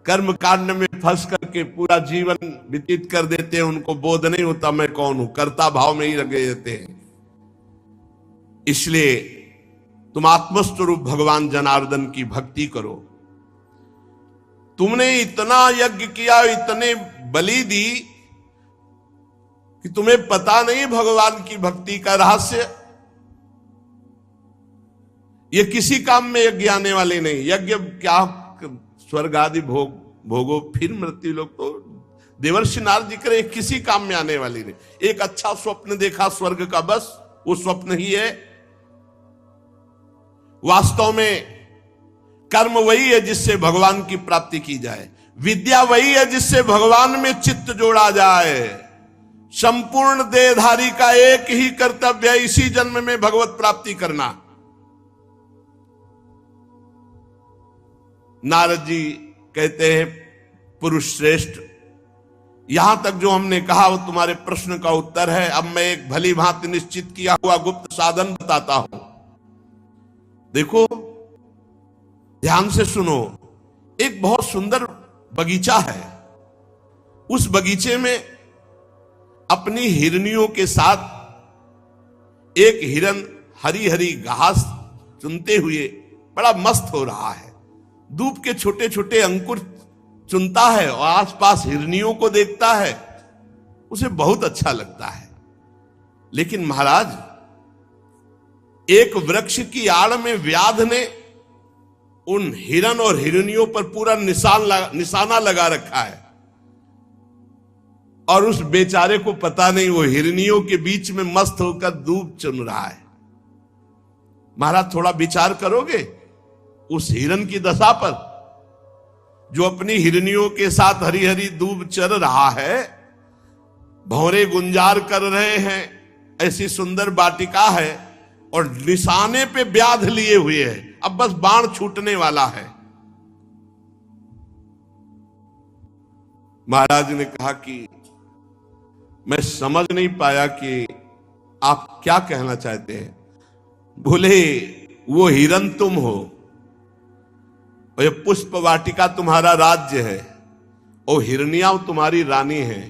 कर्म कांड में फंस करके पूरा जीवन व्यतीत कर देते हैं। उनको बोध नहीं होता मैं कौन हूं, कर्ता भाव में ही लगे रहते हैं। इसलिए तुम आत्मस्वरूप भगवान जनार्दन की भक्ति करो। तुमने इतना यज्ञ किया, इतने बलि दी कि तुम्हें पता नहीं भगवान की भक्ति का रहस्य। ये किसी काम में यज्ञ आने वाले नहीं। यज्ञ क्या, स्वर्ग आदि भोगो फिर मृत्यु लोग, तो देवर्षि नारद जी करे किसी काम में आने वाली नहीं। एक अच्छा स्वप्न देखा स्वर्ग का, बस वो स्वप्न ही है। वास्तव में कर्म वही है जिससे भगवान की प्राप्ति की जाए। विद्या वही है जिससे भगवान में चित्त जोड़ा जाए। संपूर्ण देहधारी का एक ही कर्तव्य है, इसी जन्म में भगवत प्राप्ति करना। नारद जी कहते हैं, पुरुष श्रेष्ठ, यहां तक जो हमने कहा वो तुम्हारे प्रश्न का उत्तर है। अब मैं एक भली भांति निश्चित किया हुआ गुप्त साधन बताता हूं। देखो, ध्यान से सुनो। एक बहुत सुंदर बगीचा है। उस बगीचे में अपनी हिरनियों के साथ एक हिरन हरी हरी घास चुनते हुए बड़ा मस्त हो रहा है। दूब के छोटे छोटे अंकुर चुनता है और आसपास हिरनियों को देखता है, उसे बहुत अच्छा लगता है। लेकिन महाराज, एक वृक्ष की आड़ में व्याध ने उन हिरन और हिरनियों पर पूरा निशाना लगा रखा है, और उस बेचारे को पता नहीं वो हिरनियों के बीच में मस्त होकर दूब चुन रहा है। महाराज, थोड़ा विचार करोगे उस हिरन की दशा पर, जो अपनी हिरनियों के साथ हरी हरी दूब चर रहा है, भौरे गुंजार कर रहे हैं, ऐसी सुंदर वाटिका है और निशाने पे व्याध लिए हुए है, अब बस बाण छूटने वाला है। महाराज ने कहा कि मैं समझ नहीं पाया कि आप क्या कहना चाहते हैं। बोले, वो हिरन तुम हो और ये पुष्प वाटिका तुम्हारा राज्य है, और हिरनियां तुम्हारी रानी है,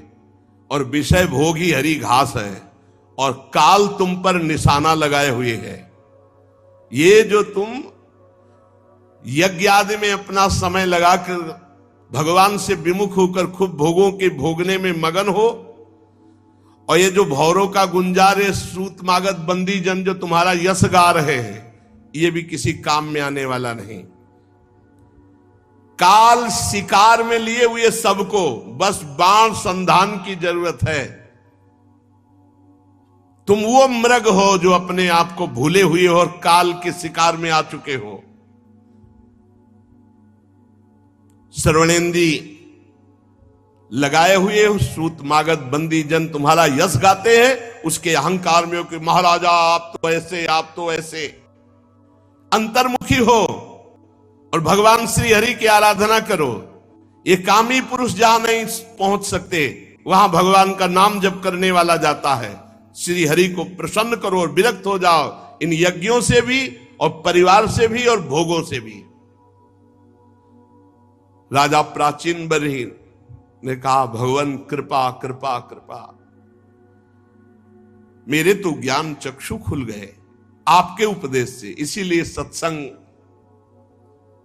और विषय भोगी हरी घास है, और काल तुम पर निशाना लगाए हुए है। ये जो तुम यज्ञ आदि में अपना समय लगाकर भगवान से विमुख होकर खूब भोगों के भोगने में मगन हो, और ये जो भौरों का गुंजारे सूतमागत बंदी जन जो तुम्हारा यश गा रहे हैं, ये भी किसी काम में आने वाला नहीं। काल शिकार में लिए हुए सबको बस बाण संधान की जरूरत है। तुम वो मृग हो जो अपने आप को भूले हुए हो और काल के शिकार में आ चुके हो। श्रवणेंदी लगाए हुए सूतमागत बंदी जन तुम्हारा यश गाते हैं, उसके अहंकार में हो कि महाराजा आप तो ऐसे, आप तो ऐसे। अंतर्मुखी हो और भगवान श्री हरि की आराधना करो। ये कामी पुरुष जहां नहीं पहुंच सकते, वहां भगवान का नाम जप करने वाला जाता है। श्री हरि को प्रसन्न करो और विरक्त हो जाओ इन यज्ञों से भी, और परिवार से भी, और भोगों से भी। राजा प्राचीन बरही ने कहा, भगवान कृपा कृपा कृपा, मेरे तो ज्ञान चक्षु खुल गए आपके उपदेश से। इसीलिए सत्संग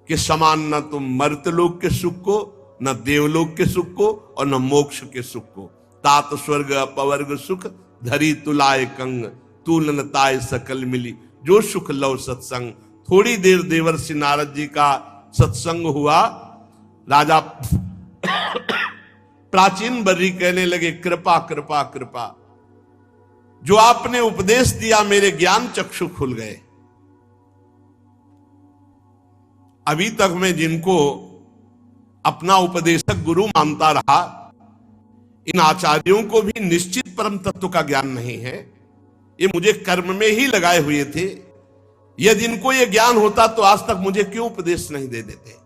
के समान न तुम मर्तलोक के सुख को, न देवलोक के सुख को, और न मोक्ष के सुख को। तात स्वर्ग अपवर्ग सुख, धरी तुलाए कंग, तुलनताए सकल मिली। जो सुख लव सत्संग। थोड़ी देर देवर्षि नारद जी का सत्संग हुआ। राजा प्राचीन बर्री कहने लगे, कृपा कृपा कृपा, जो आपने उपदेश दिया मेरे ज्ञान चक्षु खुल गए। अभी तक मैं जिनको अपना उपदेशक गुरु मानता रहा, इन आचार्यों को भी निश्चित परम तत्व का ज्ञान नहीं है। ये मुझे कर्म में ही लगाए हुए थे। यदि इनको ये ज्ञान होता तो आज तक मुझे क्यों उपदेश नहीं दे देते।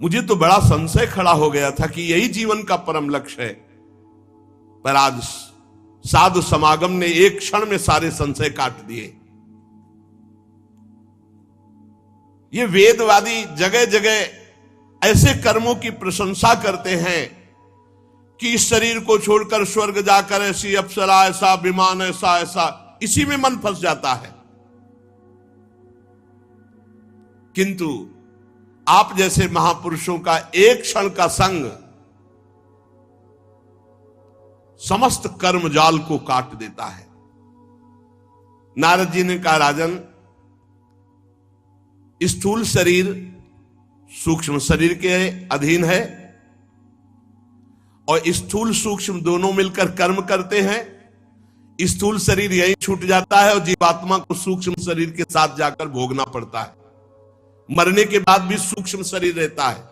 मुझे तो बड़ा संशय खड़ा हो गया था कि यही जीवन का परम लक्ष्य है। पर आज साधु समागम ने एक क्षण में सारे संशय काट दिए। ये वेदवादी जगह जगह ऐसे कर्मों की प्रशंसा करते हैं कि इस शरीर को छोड़कर स्वर्ग जाकर ऐसी अप्सरा, ऐसा विमान, ऐसा ऐसा, इसी में मन फंस जाता है। किंतु आप जैसे महापुरुषों का एक क्षण का संग समस्त कर्म जाल को काट देता है। नारद जी ने कहा, राजन, स्थूल शरीर सूक्ष्म शरीर के अधीन है, और स्थूल सूक्ष्म दोनों मिलकर कर्म करते हैं। स्थूल शरीर यही छूट जाता है और जीवात्मा को सूक्ष्म शरीर के साथ जाकर भोगना पड़ता है। मरने के बाद भी सूक्ष्म शरीर रहता है।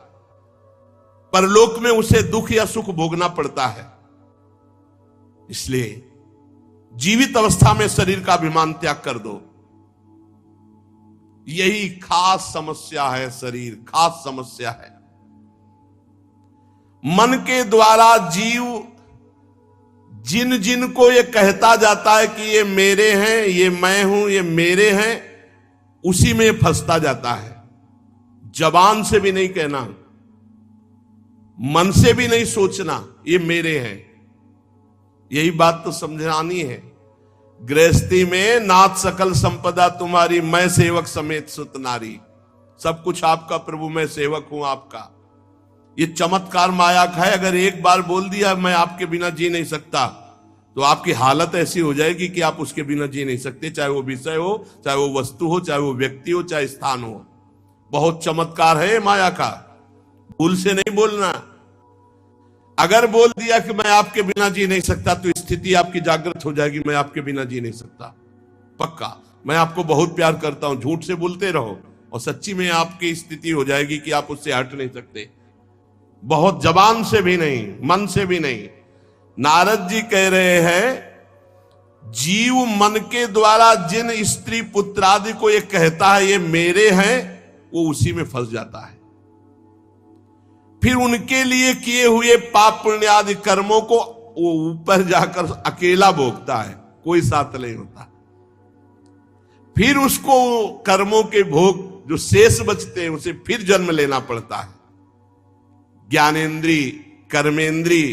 परलोक में उसे दुख या सुख भोगना पड़ता है। इसलिए जीवित अवस्था में शरीर का अभिमान त्याग कर दो। यही खास समस्या है, शरीर खास समस्या है। मन के द्वारा जीव जिन जिन को ये कहता जाता है कि ये मेरे हैं, ये मैं हूं, ये मेरे हैं, उसी में फंसता जाता है। जबान से भी नहीं कहना, मन से भी नहीं सोचना ये मेरे हैं। यही बात तो समझानी है। गृहस्थी में नाथ सकल संपदा तुम्हारी, मैं सेवक समेत सुत नारी। सब कुछ आपका प्रभु, मैं सेवक हूं आपका। ये चमत्कार माया का है। अगर एक बार बोल दिया मैं आपके बिना जी नहीं सकता, तो आपकी हालत ऐसी हो जाएगी कि आप उसके बिना जी नहीं सकते, चाहे वो विषय हो, चाहे वो वस्तु हो, चाहे वो व्यक्ति हो, चाहे स्थान हो। बहुत चमत्कार है माया का, भूल से नहीं बोलना। अगर बोल दिया कि मैं आपके बिना जी नहीं सकता, तो स्थिति आपकी जागृत हो जाएगी, मैं आपके बिना जी नहीं सकता पक्का, मैं आपको बहुत प्यार करता हूं। झूठ से बोलते रहो और सच्ची में आपकी स्थिति हो जाएगी कि आप उससे हट नहीं सकते। बहुत जबान से भी नहीं, मन से भी नहीं। नारद जी कह रहे हैं जीव मन के द्वारा जिन स्त्री पुत्र आदि को ये कहता है ये मेरे हैं, वो उसी में फंस जाता है। फिर उनके लिए किए हुए पाप पुण्य आदि कर्मों को वो ऊपर जाकर अकेला भोगता है, कोई साथ नहीं होता। फिर उसको कर्मों के भोग जो शेष बचते हैं उसे फिर जन्म लेना पड़ता है। ज्ञानेन्द्री, कर्मेंद्री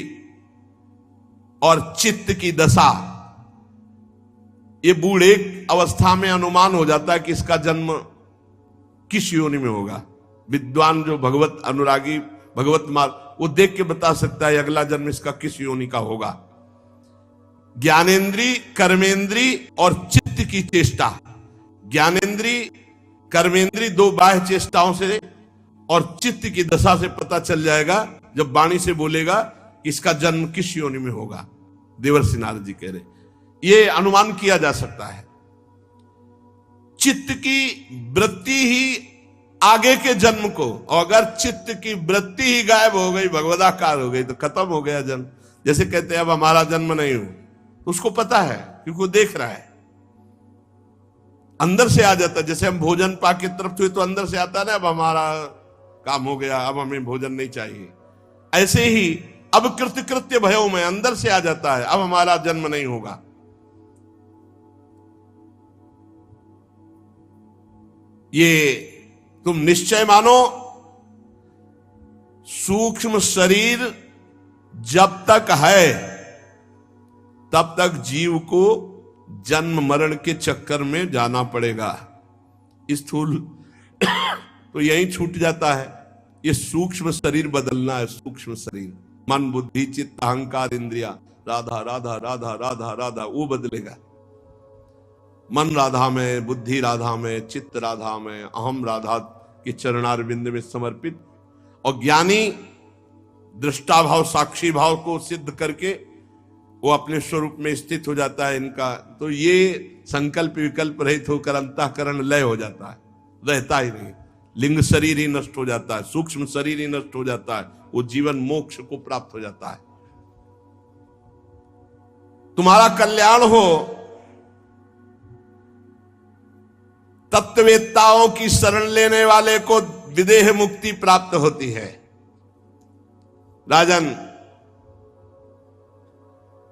और चित्त की दशा, ये बूढ़े अवस्था में अनुमान हो जाता है कि इसका जन्म किस योनि में होगा। विद्वान जो भगवत अनुरागी, भगवत मार्ग, वो देख के बता सकता है अगला जन्म इसका किस योनि का होगा। ज्ञानेन्द्री, कर्मेंद्री और चित्त की चेष्टा, ज्ञानेन्द्री कर्मेंद्री दो बाह्य चेष्टाओं से और चित्त की दशा से पता चल जाएगा, जब वाणी से बोलेगा इसका जन्म किस योनि में होगा। देवर्षि नारद जी कह रहे ये अनुमान किया जा सकता है। चित्त की वृत्ति ही आगे के जन्म को, और अगर चित्त की वृत्ति ही गायब हो गई, भगवदाकार हो गई, तो खत्म हो गया जन्म। जैसे कहते हैं अब हमारा जन्म नहीं हो, तो उसको पता है क्योंकि वो देख रहा है, अंदर से आ जाता है। जैसे हम भोजन पा के तरफ हुए तो अंदर से आता है ना, अब हमारा काम हो गया, अब हमें भोजन नहीं चाहिए। ऐसे ही अब कृत्य भयो में अंदर से आ जाता है, अब हमारा जन्म नहीं होगा। ये तुम निश्चय मानो, सूक्ष्म शरीर जब तक है तब तक जीव को जन्म मरण के चक्कर में जाना पड़ेगा। स्थूल तो यहीं छूट जाता है। ये सूक्ष्म शरीर बदलना है। सूक्ष्म शरीर, मन बुद्धि चित्त अहंकार इंद्रिया, राधा राधा राधा राधा राधा, वो बदलेगा। मन राधा में, बुद्धि राधा में, चित्त राधा में, अहम राधा के चरणारविंद में समर्पित। और ज्ञानी दृष्टा भाव, साक्षी भाव को सिद्ध करके वो अपने स्वरूप में स्थित हो जाता है इनका। तो ये संकल्प विकल्प रहित होकर अंतःकरण लय हो जाता है, रहता ही नहीं। लिंग शरीर ही नष्ट हो जाता है, सूक्ष्म शरीर ही नष्ट हो जाता है, वो जीवन मोक्ष को प्राप्त हो जाता है। तुम्हारा कल्याण हो, तत्ववेत्ताओं की शरण लेने वाले को विदेह मुक्ति प्राप्त होती है। राजन,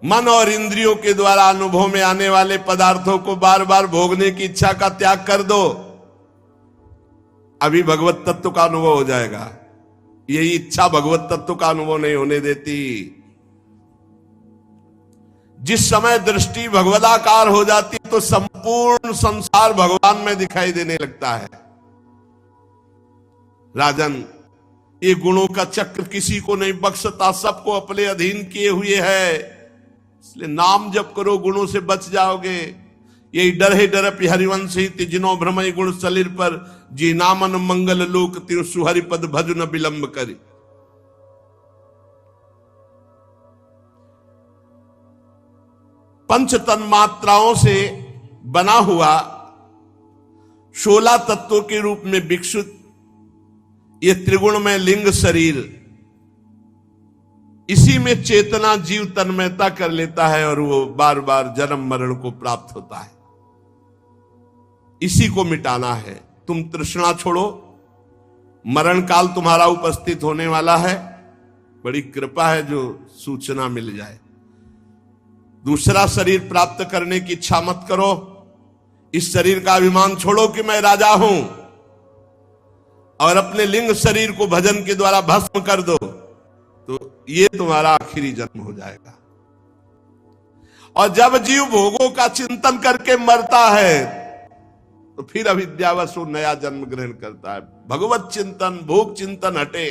मन और इंद्रियों के द्वारा अनुभव में आने वाले पदार्थों को बार बार भोगने की इच्छा का त्याग कर दो, अभी भगवत तत्व का अनुभव हो जाएगा। यही इच्छा भगवत तत्व का अनुभव नहीं होने देती। जिस समय दृष्टि भगवदाकार हो जाती तो संपूर्ण संसार भगवान में दिखाई देने लगता है। राजन, ये गुणों का चक्र किसी को नहीं बख्शता, सबको अपने अधीन किए हुए है। इसलिए नाम जप करो, गुणों से बच जाओगे। यही डर है डर हरिवंश ही तिजनो भ्रमय गुण सलिर पर, जी नामन मंगल लोक तिरु सुहरि पद भज न विलंब करी। पंच तन मात्राओं से बना हुआ 16 तत्वों के रूप में विकसित ये त्रिगुण में लिंग शरीर इसी में चेतना जीव तन्मयता कर लेता है और वो बार बार जन्म मरण को प्राप्त होता है। इसी को मिटाना है। तुम तृष्णा छोड़ो, मरण काल तुम्हारा उपस्थित होने वाला है। बड़ी कृपा है जो सूचना मिल जाए। दूसरा शरीर प्राप्त करने की इच्छा मत करो। इस शरीर का अभिमान छोड़ो कि मैं राजा हूं, और अपने लिंग शरीर को भजन के द्वारा भस्म कर दो, तो ये तुम्हारा आखिरी जन्म हो जाएगा। और जब जीव भोगों का चिंतन करके मरता है तो फिर अविद्यावश वो नया जन्म ग्रहण करता है। भगवत चिंतन, भोग चिंतन हटे।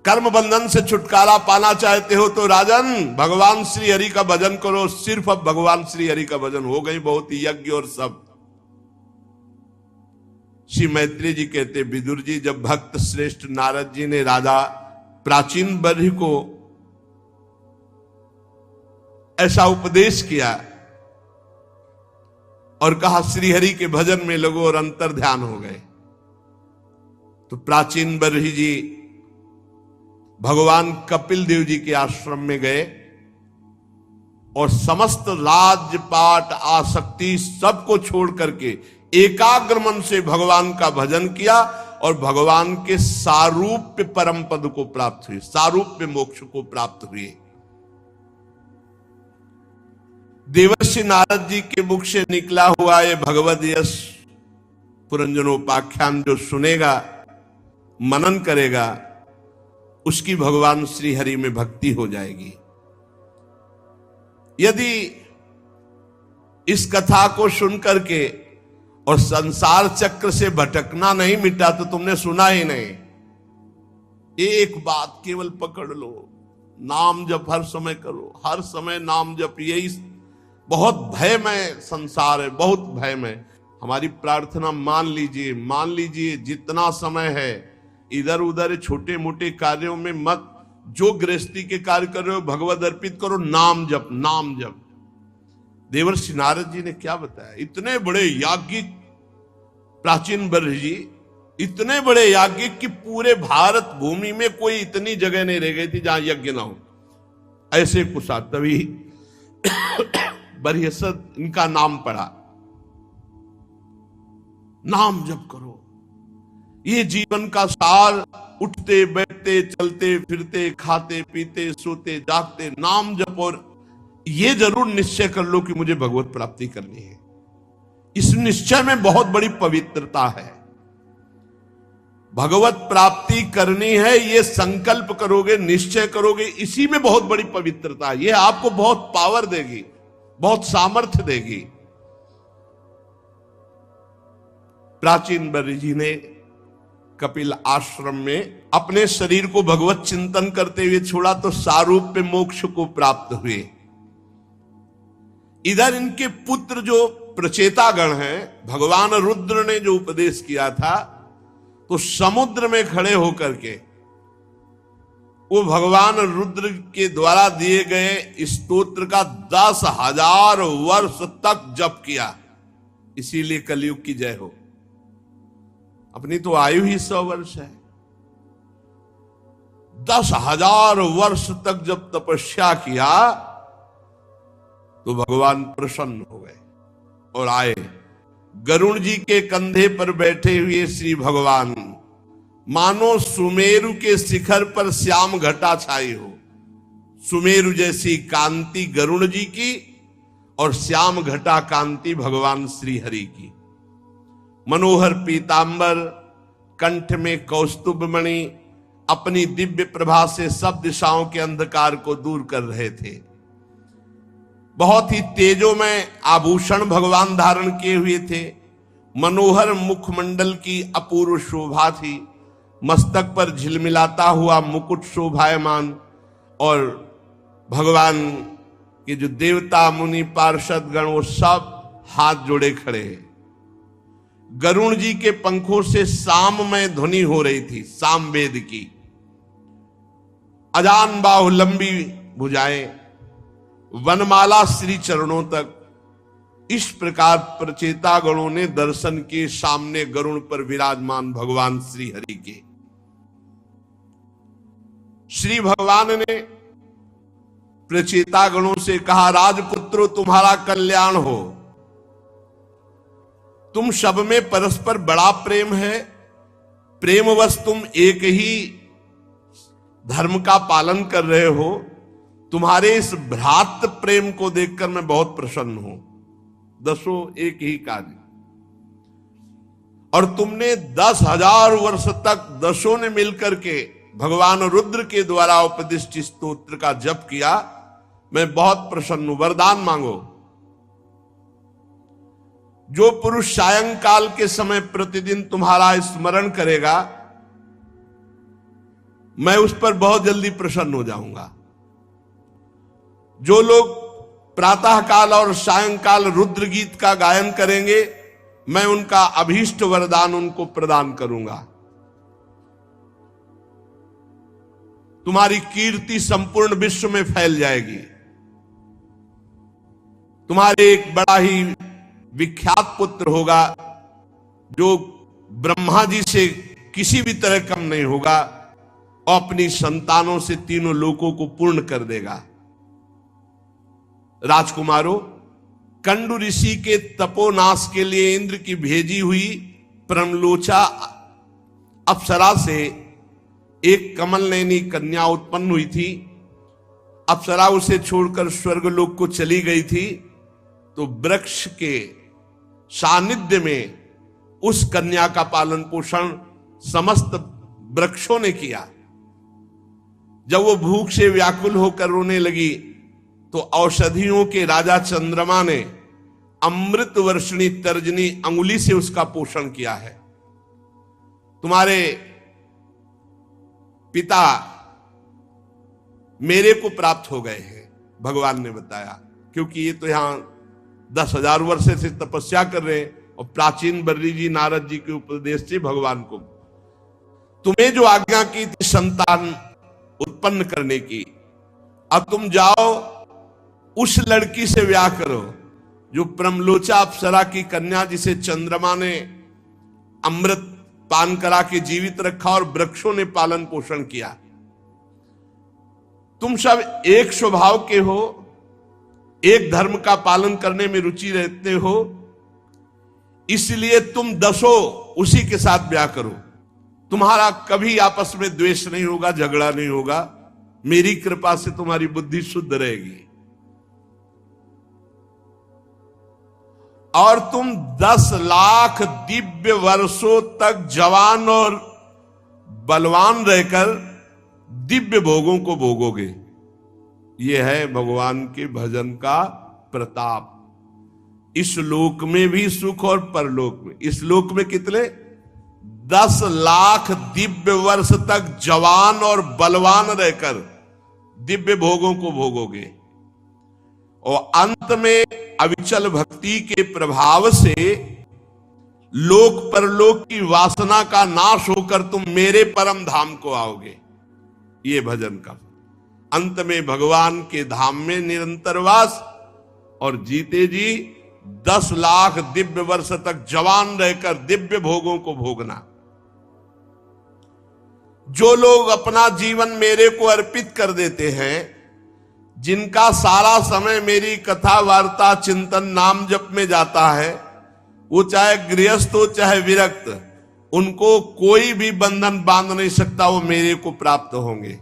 कर्म बंधन से छुटकारा पाना चाहते हो तो राजन भगवान श्री हरि का भजन करो। सिर्फ अब भगवान श्री हरि का भजन हो गई बहुत यज्ञ और सब। श्री मैत्री जी कहते, विदुर जी जब भक्त श्रेष्ठ नारद जी ने राजा प्राचीन बर्हि को ऐसा उपदेश किया और कहा श्री हरि के भजन में लगो और अंतर ध्यान हो गए, तो प्राचीन बर्हि जी भगवान कपिल देव जी के आश्रम में गए और समस्त राजपाट आसक्ति सबको छोड़ करके एकाग्र मन से भगवान का भजन किया और भगवान के सारूप्य परम पद को प्राप्त हुए, सारूप्य मोक्ष को प्राप्त हुए। देवर्षि नारद जी के मुख से निकला हुआ ये भगवद यश पुरंजनोपाख्यान जो सुनेगा, मनन करेगा, उसकी भगवान श्री हरि में भक्ति हो जाएगी। यदि इस कथा को सुन करके और संसार चक्र से भटकना नहीं मिटा तो तुमने सुना ही नहीं। एक बात केवल पकड़ लो, नाम जप हर समय करो, हर समय नाम जप। यही बहुत भयमय संसार है, बहुत भयमय। हमारी प्रार्थना मान लीजिए जितना समय है इधर उधर छोटे मोटे कार्यों में मत, जो गृहस्थी के कार्य कर रहे हो भगवद अर्पित करो, नाम जप, नाम जप। देवर्षि नारद जी ने क्या बताया, इतने बड़े याज्ञिक प्राचीन बर्हि जी, इतने बड़े याज्ञिक कि पूरे भारत भूमि में कोई इतनी जगह नहीं रह गई थी जहां यज्ञ ना हो। ऐसे कुशा तभी बरहसद इनका नाम पड़ा। नाम जप करो, ये जीवन का सार। उठते बैठते चलते फिरते खाते पीते सोते जागते नाम जप। और ये जरूर निश्चय कर लो कि मुझे भगवत प्राप्ति करनी है। इस निश्चय में बहुत बड़ी पवित्रता है। भगवत प्राप्ति करनी है, ये संकल्प करोगे, निश्चय करोगे, इसी में बहुत बड़ी पवित्रता है। ये आपको बहुत पावर देगी, बहुत सामर्थ्य देगी। प्राचीन बर्हि जी ने कपिल आश्रम में अपने शरीर को भगवत चिंतन करते हुए छोड़ा तो सारूप्य मोक्ष को प्राप्त हुए। इधर इनके पुत्र जो प्रचेतागण हैं, भगवान रुद्र ने जो उपदेश किया था, तो समुद्र में खड़े होकर के वो भगवान रुद्र के द्वारा दिए गए स्तोत्र का 10,000 वर्ष तक जप किया। इसीलिए कलयुग की जय हो। अपनी तो आयु ही 100 वर्ष है। 10,000 वर्ष तक जब तपस्या किया तो भगवान प्रसन्न हो गए और आए। गरुण जी के कंधे पर बैठे हुए श्री भगवान मानो सुमेरु के शिखर पर श्याम घटा छाई हो। सुमेरु जैसी कांति गरुण जी की और श्याम घटा कांति भगवान श्री हरि की। मनोहर पीतांबर, कंठ में कौस्तुभ मणि, अपनी दिव्य प्रभा से सब दिशाओं के अंधकार को दूर कर रहे थे। बहुत ही तेजोमय आभूषण भगवान धारण किए हुए थे। मनोहर मुखमंडल की अपूर्व शोभा थी। मस्तक पर झिलमिलाता हुआ मुकुट शोभायमान और भगवान के जो देवता मुनि पार्षद गण वो सब हाथ जोड़े खड़े हैं। गरुण जी के पंखों से साममय ध्वनि हो रही थी, सामवेद की। अजान बाहु, लंबी भुजाएं, वनमाला श्री चरणों तक। इस प्रकार प्रचेता गणों ने दर्शन के सामने गरुण पर विराजमान भगवान श्री हरि के। श्री भगवान ने प्रचेता गणों से कहा, राजपुत्रो तुम्हारा कल्याण हो। तुम सब में परस्पर बड़ा प्रेम है, प्रेमवश तुम एक ही धर्म का पालन कर रहे हो। तुम्हारे इस भ्रातृ प्रेम को देखकर मैं बहुत प्रसन्न हूं। दसों एक ही कार्य, और तुमने 10,000 वर्ष तक दसों ने मिलकर के भगवान रुद्र के द्वारा उपदिष्ट स्तोत्र का जप किया। मैं बहुत प्रसन्न हूं। वरदान मांगो। जो पुरुष सायंकाल के समय प्रतिदिन तुम्हारा स्मरण करेगा, मैं उस पर बहुत जल्दी प्रसन्न हो जाऊंगा। जो लोग प्रातः काल और सायंकाल रुद्र गीत का गायन करेंगे, मैं उनका अभीष्ट वरदान उनको प्रदान करूंगा। तुम्हारी कीर्ति संपूर्ण विश्व में फैल जाएगी। तुम्हारे एक बड़ा ही विख्यात पुत्र होगा, जो ब्रह्मा जी से किसी भी तरह कम नहीं होगा, और अपनी संतानों से तीनों लोकों को पूर्ण कर देगा। राजकुमारों, कंडु ऋषि के तपोनाश के लिए इंद्र की भेजी हुई परमलोचा अप्सरा से एक कमल नयनी कन्या उत्पन्न हुई थी। अप्सरा उसे छोड़कर स्वर्गलोक को चली गई थी, तो वृक्ष के सानिध्य में उस कन्या का पालन पोषण समस्त वृक्षों ने किया। जब वो भूख से व्याकुल होकर रोने लगी, तो औषधियों के राजा चंद्रमा ने अमृत वर्षणी तर्जनी अंगुली से उसका पोषण किया है। तुम्हारे पिता मेरे को प्राप्त हो गए हैं, भगवान ने बताया, क्योंकि ये तो यहां 10,000 वर्ष से तपस्या कर रहे हैं, और प्राचीन बर्री जी नारद जी के उपदेश से भगवान को तुम्हें जो आज्ञा की थी संतान उत्पन्न करने की, अब तुम जाओ उस लड़की से ब्याह करो जो प्रमलोचा अप्सरा की कन्या, जिसे चंद्रमा ने अमृत पान करा के जीवित रखा और वृक्षों ने पालन पोषण किया। तुम सब एक स्वभाव के हो, एक धर्म का पालन करने में रुचि रहते हो, इसलिए तुम दसों उसी के साथ ब्याह करो। तुम्हारा कभी आपस में द्वेष नहीं होगा, झगड़ा नहीं होगा। मेरी कृपा से तुम्हारी बुद्धि शुद्ध रहेगी, और तुम 10 लाख दिव्य वर्षों तक जवान और बलवान रहकर दिव्य भोगों को भोगोगे। यह है भगवान के भजन का प्रताप। इस लोक में भी सुख और परलोक में। इस लोक में कितने? 10 लाख दिव्य वर्ष तक जवान और बलवान रहकर दिव्य भोगों को भोगोगे, और अंत में अविचल भक्ति के प्रभाव से लोक परलोक की वासना का नाश होकर तुम मेरे परम धाम को आओगे। ये भजन का अंत में भगवान के धाम में निरंतर वास, और जीते जी 10 लाख दिव्य वर्ष तक जवान रहकर दिव्य भोगों को भोगना। जो लोग अपना जीवन मेरे को अर्पित कर देते हैं, जिनका सारा समय मेरी कथा वार्ता चिंतन नाम जप में जाता है, वो चाहे गृहस्थ हो चाहे विरक्त, उनको कोई भी बंधन बांध नहीं सकता, वो मेरे को प्राप्त होंगे।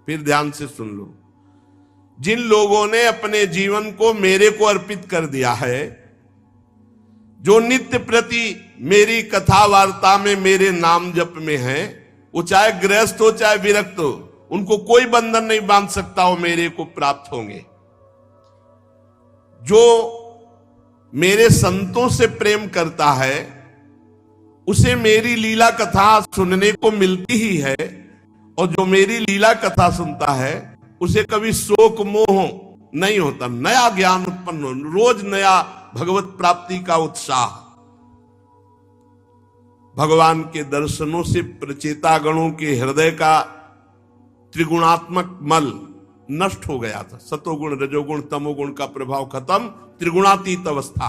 फिर ध्यान से सुन लो, जिन लोगों ने अपने जीवन को मेरे को अर्पित कर दिया है, जो नित्य प्रति मेरी कथा वार्ता में मेरे नाम जप में है, वो चाहे गृहस्थ हो चाहे विरक्त हो, उनको कोई बंधन नहीं बांध सकता, वो मेरे को प्राप्त होंगे। जो मेरे संतों से प्रेम करता है, उसे मेरी लीला कथा सुनने को मिलती ही है, और जो मेरी लीला कथा सुनता है उसे कभी शोक मोह नहीं होता, नया ज्ञान उत्पन्न हो, रोज नया भगवत प्राप्ति का उत्साह। भगवान के दर्शनों से प्रचेता गणों के हृदय का त्रिगुणात्मक मल नष्ट हो गया था। सतोगुण रजोगुण तमोगुण का प्रभाव खत्म, त्रिगुणातीत अवस्था।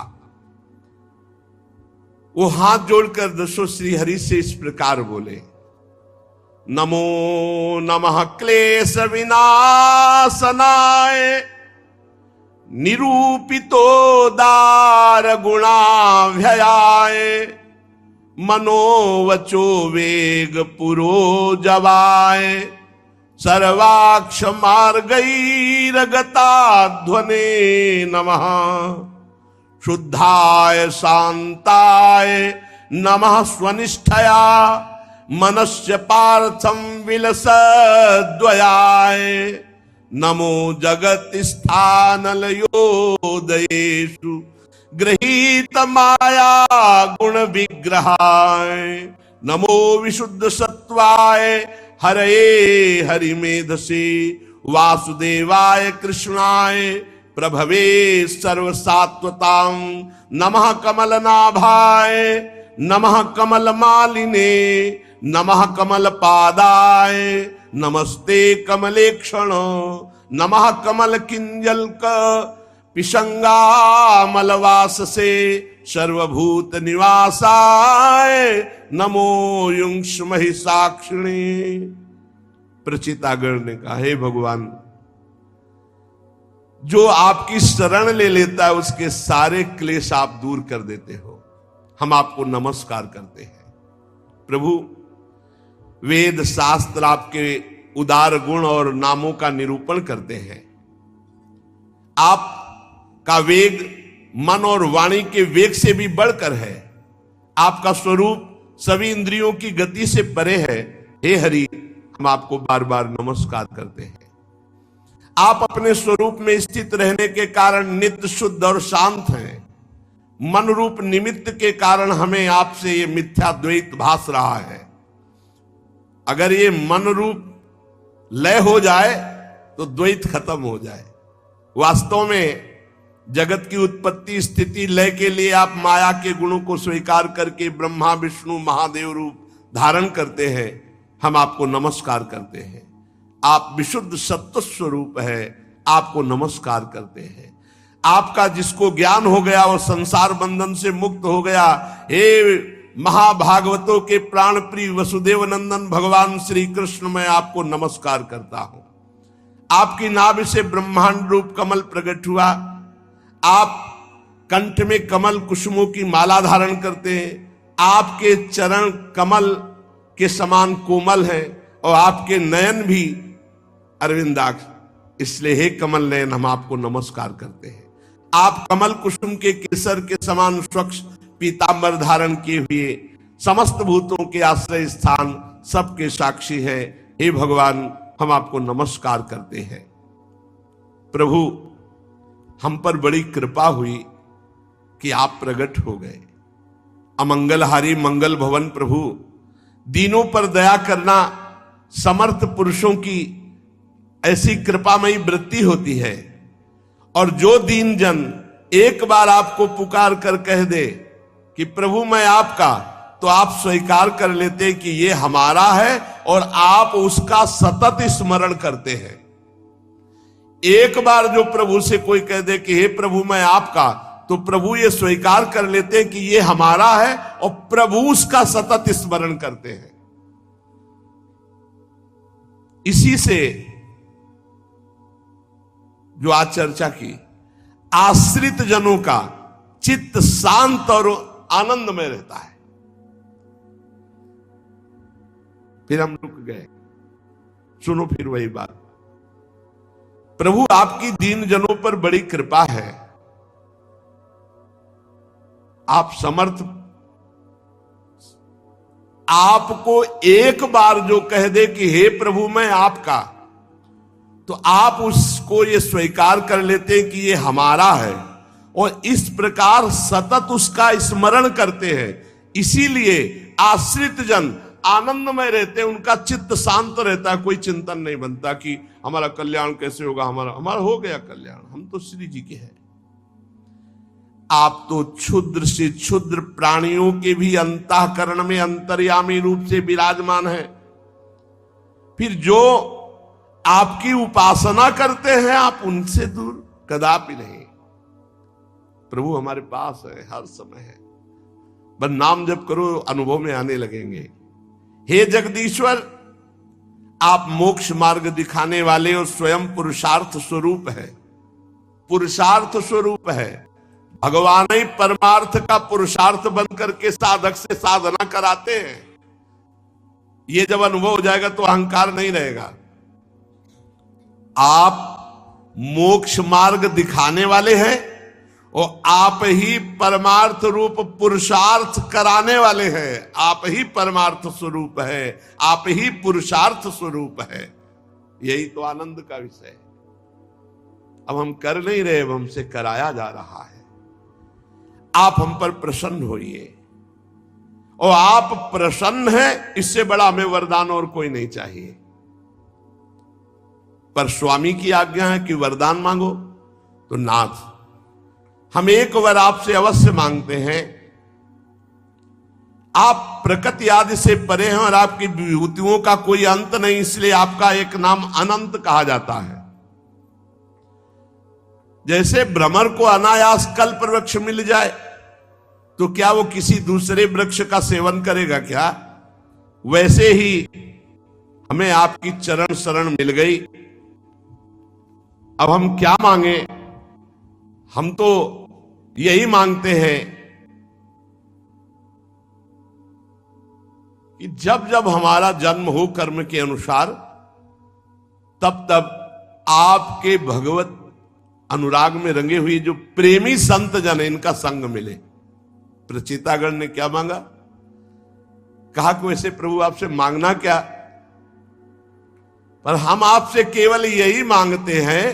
वो हाथ जोड़कर दसों श्री हरि से इस प्रकार बोले, नमो नमः क्लेश विनाशनाय निरूपितो दार गुणाभ्ययाय मनोवचो वेग पुरोजवाय सर्वाक्ष मार्गैरगताध्वने नमः शुद्धाय शांताय नमः स्वनिष्ठया मनस्य पार्थम विलसद्वयाय नमो जगत स्थानलयोदयेषु गृहीत माया गुण विग्रहाय नमो विशुद्ध सत्वाय हरये हरिमेधसे वासुदेवाय कृष्णाय प्रभवे सर्वसात्वतां नमः कमलनाभाय नमः कमलमालिने नमः कमलपादाय नमस्ते कमलेक्षण नमः कमल किंजल्क पिशंगामलवाससे सर्वभूत निवासाय नमो युंक्ष महिषाक्षिणे। प्रचितागण ने कहा, हे भगवान, जो आपकी शरण ले लेता है उसके सारे क्लेश आप दूर कर देते हो। हम आपको नमस्कार करते हैं प्रभु। वेद शास्त्र आपके उदार गुण और नामों का निरूपण करते हैं। आपका वेग मन और वाणी के वेग से भी बढ़कर है। आपका स्वरूप सभी इंद्रियों की गति से परे है। हे हरि, हम आपको बार बार नमस्कार करते हैं। आप अपने स्वरूप में स्थित रहने के कारण नित्य शुद्ध और शांत हैं। मन रूप निमित्त के कारण हमें आपसे ये मिथ्या द्वैत भास रहा है। अगर ये मन रूप लय हो जाए तो द्वैत खत्म हो जाए। वास्तव में जगत की उत्पत्ति स्थिति लय के लिए आप माया के गुणों को स्वीकार करके ब्रह्मा विष्णु महादेव रूप धारण करते हैं। हम आपको नमस्कार करते हैं। आप विशुद्ध सत्व स्वरूप है, आपको नमस्कार करते हैं। आपका जिसको ज्ञान हो गया और संसार बंधन से मुक्त हो गया, हे महाभागवतों के प्राण प्रिय वसुदेव नंदन भगवान श्री कृष्ण, मैं आपको नमस्कार करता हूं। आपकी नाभि से ब्रह्मांड रूप कमल प्रकट हुआ। आप कंठ में कमल कुसुमों की माला धारण करते हैं। आपके चरण कमल के समान कोमल हैं और आपके नयन भी अरविंदाक्ष। इसलिए हे कमल नयन, हम आपको नमस्कार करते हैं। आप कमल कुसुम के केसर के समान स्वच्छ पीतांबर धारण किए हुए समस्त भूतों के आश्रय स्थान, सबके साक्षी है। हे भगवान, हम आपको नमस्कार करते हैं। प्रभु, हम पर बड़ी कृपा हुई कि आप प्रकट हो गए। अमंगलहारी मंगल भवन प्रभु, दीनों पर दया करना समर्थ पुरुषों की ऐसी कृपामयी वृत्ति होती है। और जो दीन जन एक बार आपको पुकार कर कह दे कि प्रभु मैं आपका, तो आप स्वीकार कर लेते कि ये हमारा है और आप उसका सतत स्मरण करते हैं। एक बार जो प्रभु से कोई कह दे कि हे प्रभु मैं आपका, तो प्रभु ये स्वीकार कर लेते कि ये हमारा है और प्रभु उसका सतत स्मरण करते हैं। इसी से जो आज चर्चा की, आश्रित जनों का चित्त शांत और आनंद में रहता है। फिर हम रुक गए। सुनो फिर वही बात। प्रभु आपकी दीन जनों पर बड़ी कृपा है। आप समर्थ, आपको एक बार जो कह दे कि हे प्रभु मैं आपका, तो आप उसको ये स्वीकार कर लेते हैं कि ये हमारा है और इस प्रकार सतत उसका स्मरण करते हैं। इसीलिए आश्रित जन आनंद में रहते हैं, उनका चित्त शांत रहता है। कोई चिंतन नहीं बनता कि हमारा कल्याण कैसे होगा, हमारा हो गया कल्याण, हम तो श्री जी के हैं। आप तो क्षुद्र से क्षुद्र प्राणियों के भी अंतःकरण में अंतर्यामी रूप से विराजमान है। फिर जो आपकी उपासना करते हैं, आप उनसे दूर कदापि नहीं। प्रभु हमारे पास है, हर समय है। बस नाम जप करो, अनुभव में आने लगेंगे। हे जगदीश्वर, आप मोक्ष मार्ग दिखाने वाले और स्वयं पुरुषार्थ स्वरूप है, पुरुषार्थ स्वरूप है। भगवान ही परमार्थ का पुरुषार्थ बनकर के साधक से साधना कराते हैं। ये जब अनुभव हो जाएगा तो अहंकार नहीं रहेगा। आप मोक्ष मार्ग दिखाने वाले हैं और आप ही परमार्थ रूप पुरुषार्थ कराने वाले हैं। आप ही परमार्थ स्वरूप है, आप ही पुरुषार्थ स्वरूप है। यही तो आनंद का विषय है। अब हम कर नहीं रहे, अब हमसे कराया जा रहा है। आप हम पर प्रसन्न होइए, और आप प्रसन्न हैं, इससे बड़ा हमें वरदान और कोई नहीं चाहिए। पर स्वामी की आज्ञा है कि वरदान मांगो। तो नाथ, हम एक वर आपसे अवश्य मांगते हैं। आप प्रकृति आदि से परे हैं और आपकी विभूतियों का कोई अंत नहीं, इसलिए आपका एक नाम अनंत कहा जाता है। जैसे भ्रमर को अनायास कल्प वृक्ष मिल जाए तो क्या वो किसी दूसरे वृक्ष का सेवन करेगा क्या? वैसे ही हमें आपकी चरण शरण मिल गई। अब हम क्या मांगे? हम तो यही मांगते हैं कि जब जब हमारा जन्म हो कर्म के अनुसार, तब तब आपके भगवत अनुराग में रंगे हुए जो प्रेमी संत जन है, इनका संग मिले। प्रचेतागण ने क्या मांगा? कहा कि वैसे प्रभु आपसे मांगना क्या, पर हम आपसे केवल यही मांगते हैं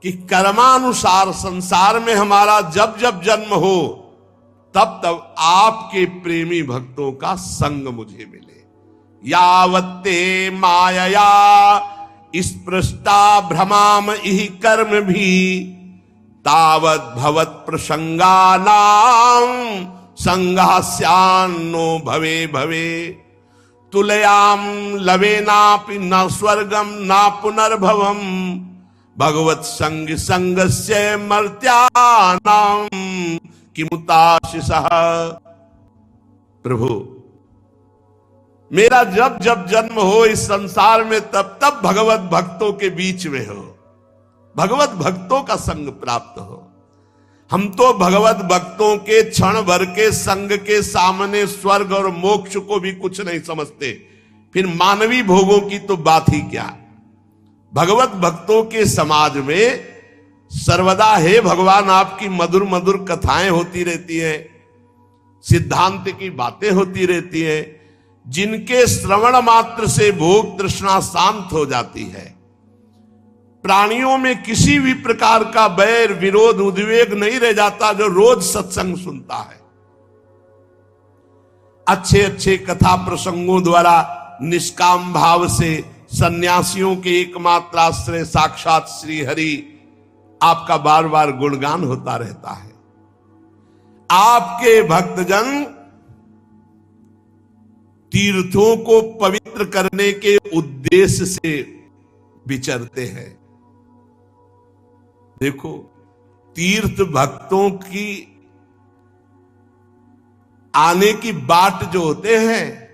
कि कर्मानुसार संसार में हमारा जब जब जन्म हो, तब तब आपके प्रेमी भक्तों का संग मुझे मिले। यावत्ते मायया स्पृष्टा भ्रमाम इहि कर्म भी, तावत भवत प्रसंगानां संगास्यान्नो भवे भवे। तुलयाम लवेनापि न स्वर्गम न पुनर्भवम, भगवत संग संगस्य मर्त्यानां किमुताशिषः। प्रभु, मेरा जब जब जन्म हो इस संसार में, तब तब भगवत भक्तों के बीच में हो, भगवत भक्तों का संग प्राप्त हो। हम तो भगवत भक्तों के क्षण भर के संग के सामने स्वर्ग और मोक्ष को भी कुछ नहीं समझते, फिर मानवीय भोगों की तो बात ही क्या। भगवत भक्तों के समाज में सर्वदा हे भगवान आपकी मधुर मधुर कथाएं होती रहती हैं, सिद्धांत की बातें होती रहती हैं, जिनके श्रवण मात्र से भोग तृष्णा शांत हो जाती है। प्राणियों में किसी भी प्रकार का बैर विरोध उद्वेग नहीं रह जाता जो रोज सत्संग सुनता है। अच्छे अच्छे कथा प्रसंगों द्वारा निष्काम भाव से सन्यासियों के एकमात्र आश्रय साक्षात श्री हरि आपका बार बार गुणगान होता रहता है। आपके भक्तजन तीर्थों को पवित्र करने के उद्देश्य से विचरते हैं। देखो, तीर्थ भक्तों की आने की बाट जो होते हैं,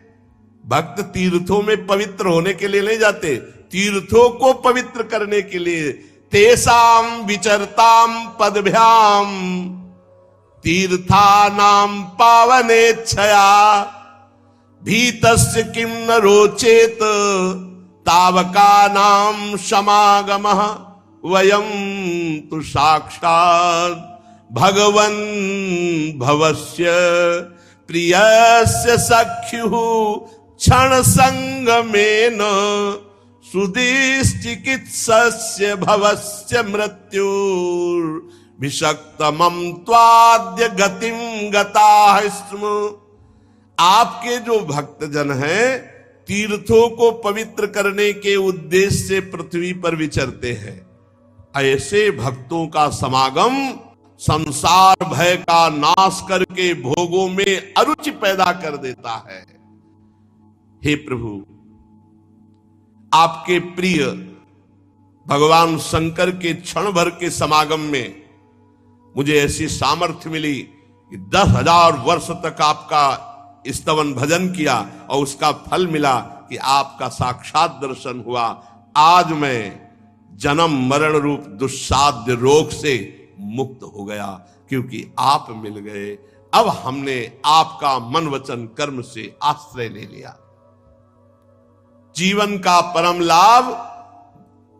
भक्त तीर्थों में पवित्र होने के लिए नहीं जाते, तीर्थों को पवित्र करने के लिए। तेसाम विचरताम पदभ्याम तीर्थानां पावनेच्छया, भीतस्य किम न रोचेत तावका नाम समागमः, वयं तु साक्षात् भगवन् भवस्य प्रियस्य सख्युः क्षण संगमेन, सुदिश्चिकित्सस्य भवस्य मृत्युर्भिषक्तमं त्वाद्य गतिं गताः स्म। आपके जो भक्तजन हैं तीर्थों को पवित्र करने के उद्देश्य से पृथ्वी पर विचरते हैं। ऐसे भक्तों का समागम संसार भय का नाश करके भोगों में अरुचि पैदा कर देता है। हे प्रभु, आपके प्रिय भगवान शंकर के क्षण भर के समागम में मुझे ऐसी सामर्थ्य मिली कि 10,000 वर्ष तक आपका स्तवन भजन किया और उसका फल मिला कि आपका साक्षात दर्शन हुआ, आज मैं जन्म मरण रूप दुस्साध्य रोग से मुक्त हो गया, क्योंकि आप मिल गए। अब हमने आपका मन वचन कर्म से आश्रय ले लिया। जीवन का परम लाभ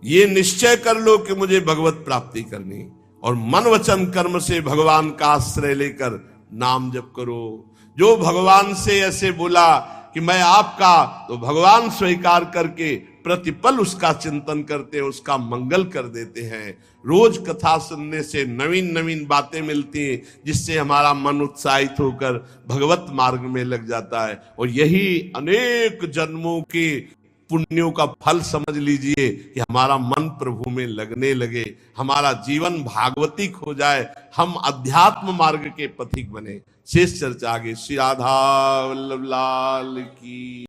ये निश्चय कर लो कि मुझे भगवत प्राप्ति करनी, और मन वचन कर्म से भगवान का आश्रय लेकर नाम जप करो। जो भगवान से ऐसे बोला कि मैं आपका, तो भगवान स्वीकार करके प्रतिपल उसका चिंतन करते हैं, उसका मंगल कर देते हैं। रोज कथा सुनने से नवीन नवीन बातें मिलती हैं, जिससे हमारा मन उत्साहित होकर भगवत मार्ग में लग जाता है। और यही अनेक जन्मों के पुण्यों का फल समझ लीजिए कि हमारा मन प्रभु में लगने लगे, हमारा जीवन भागवतिक हो जाए, हम अध्यात्म मार्ग के पथिक बने। शेष चर्चा आगे। श्री राधा वल्लभ लाल की।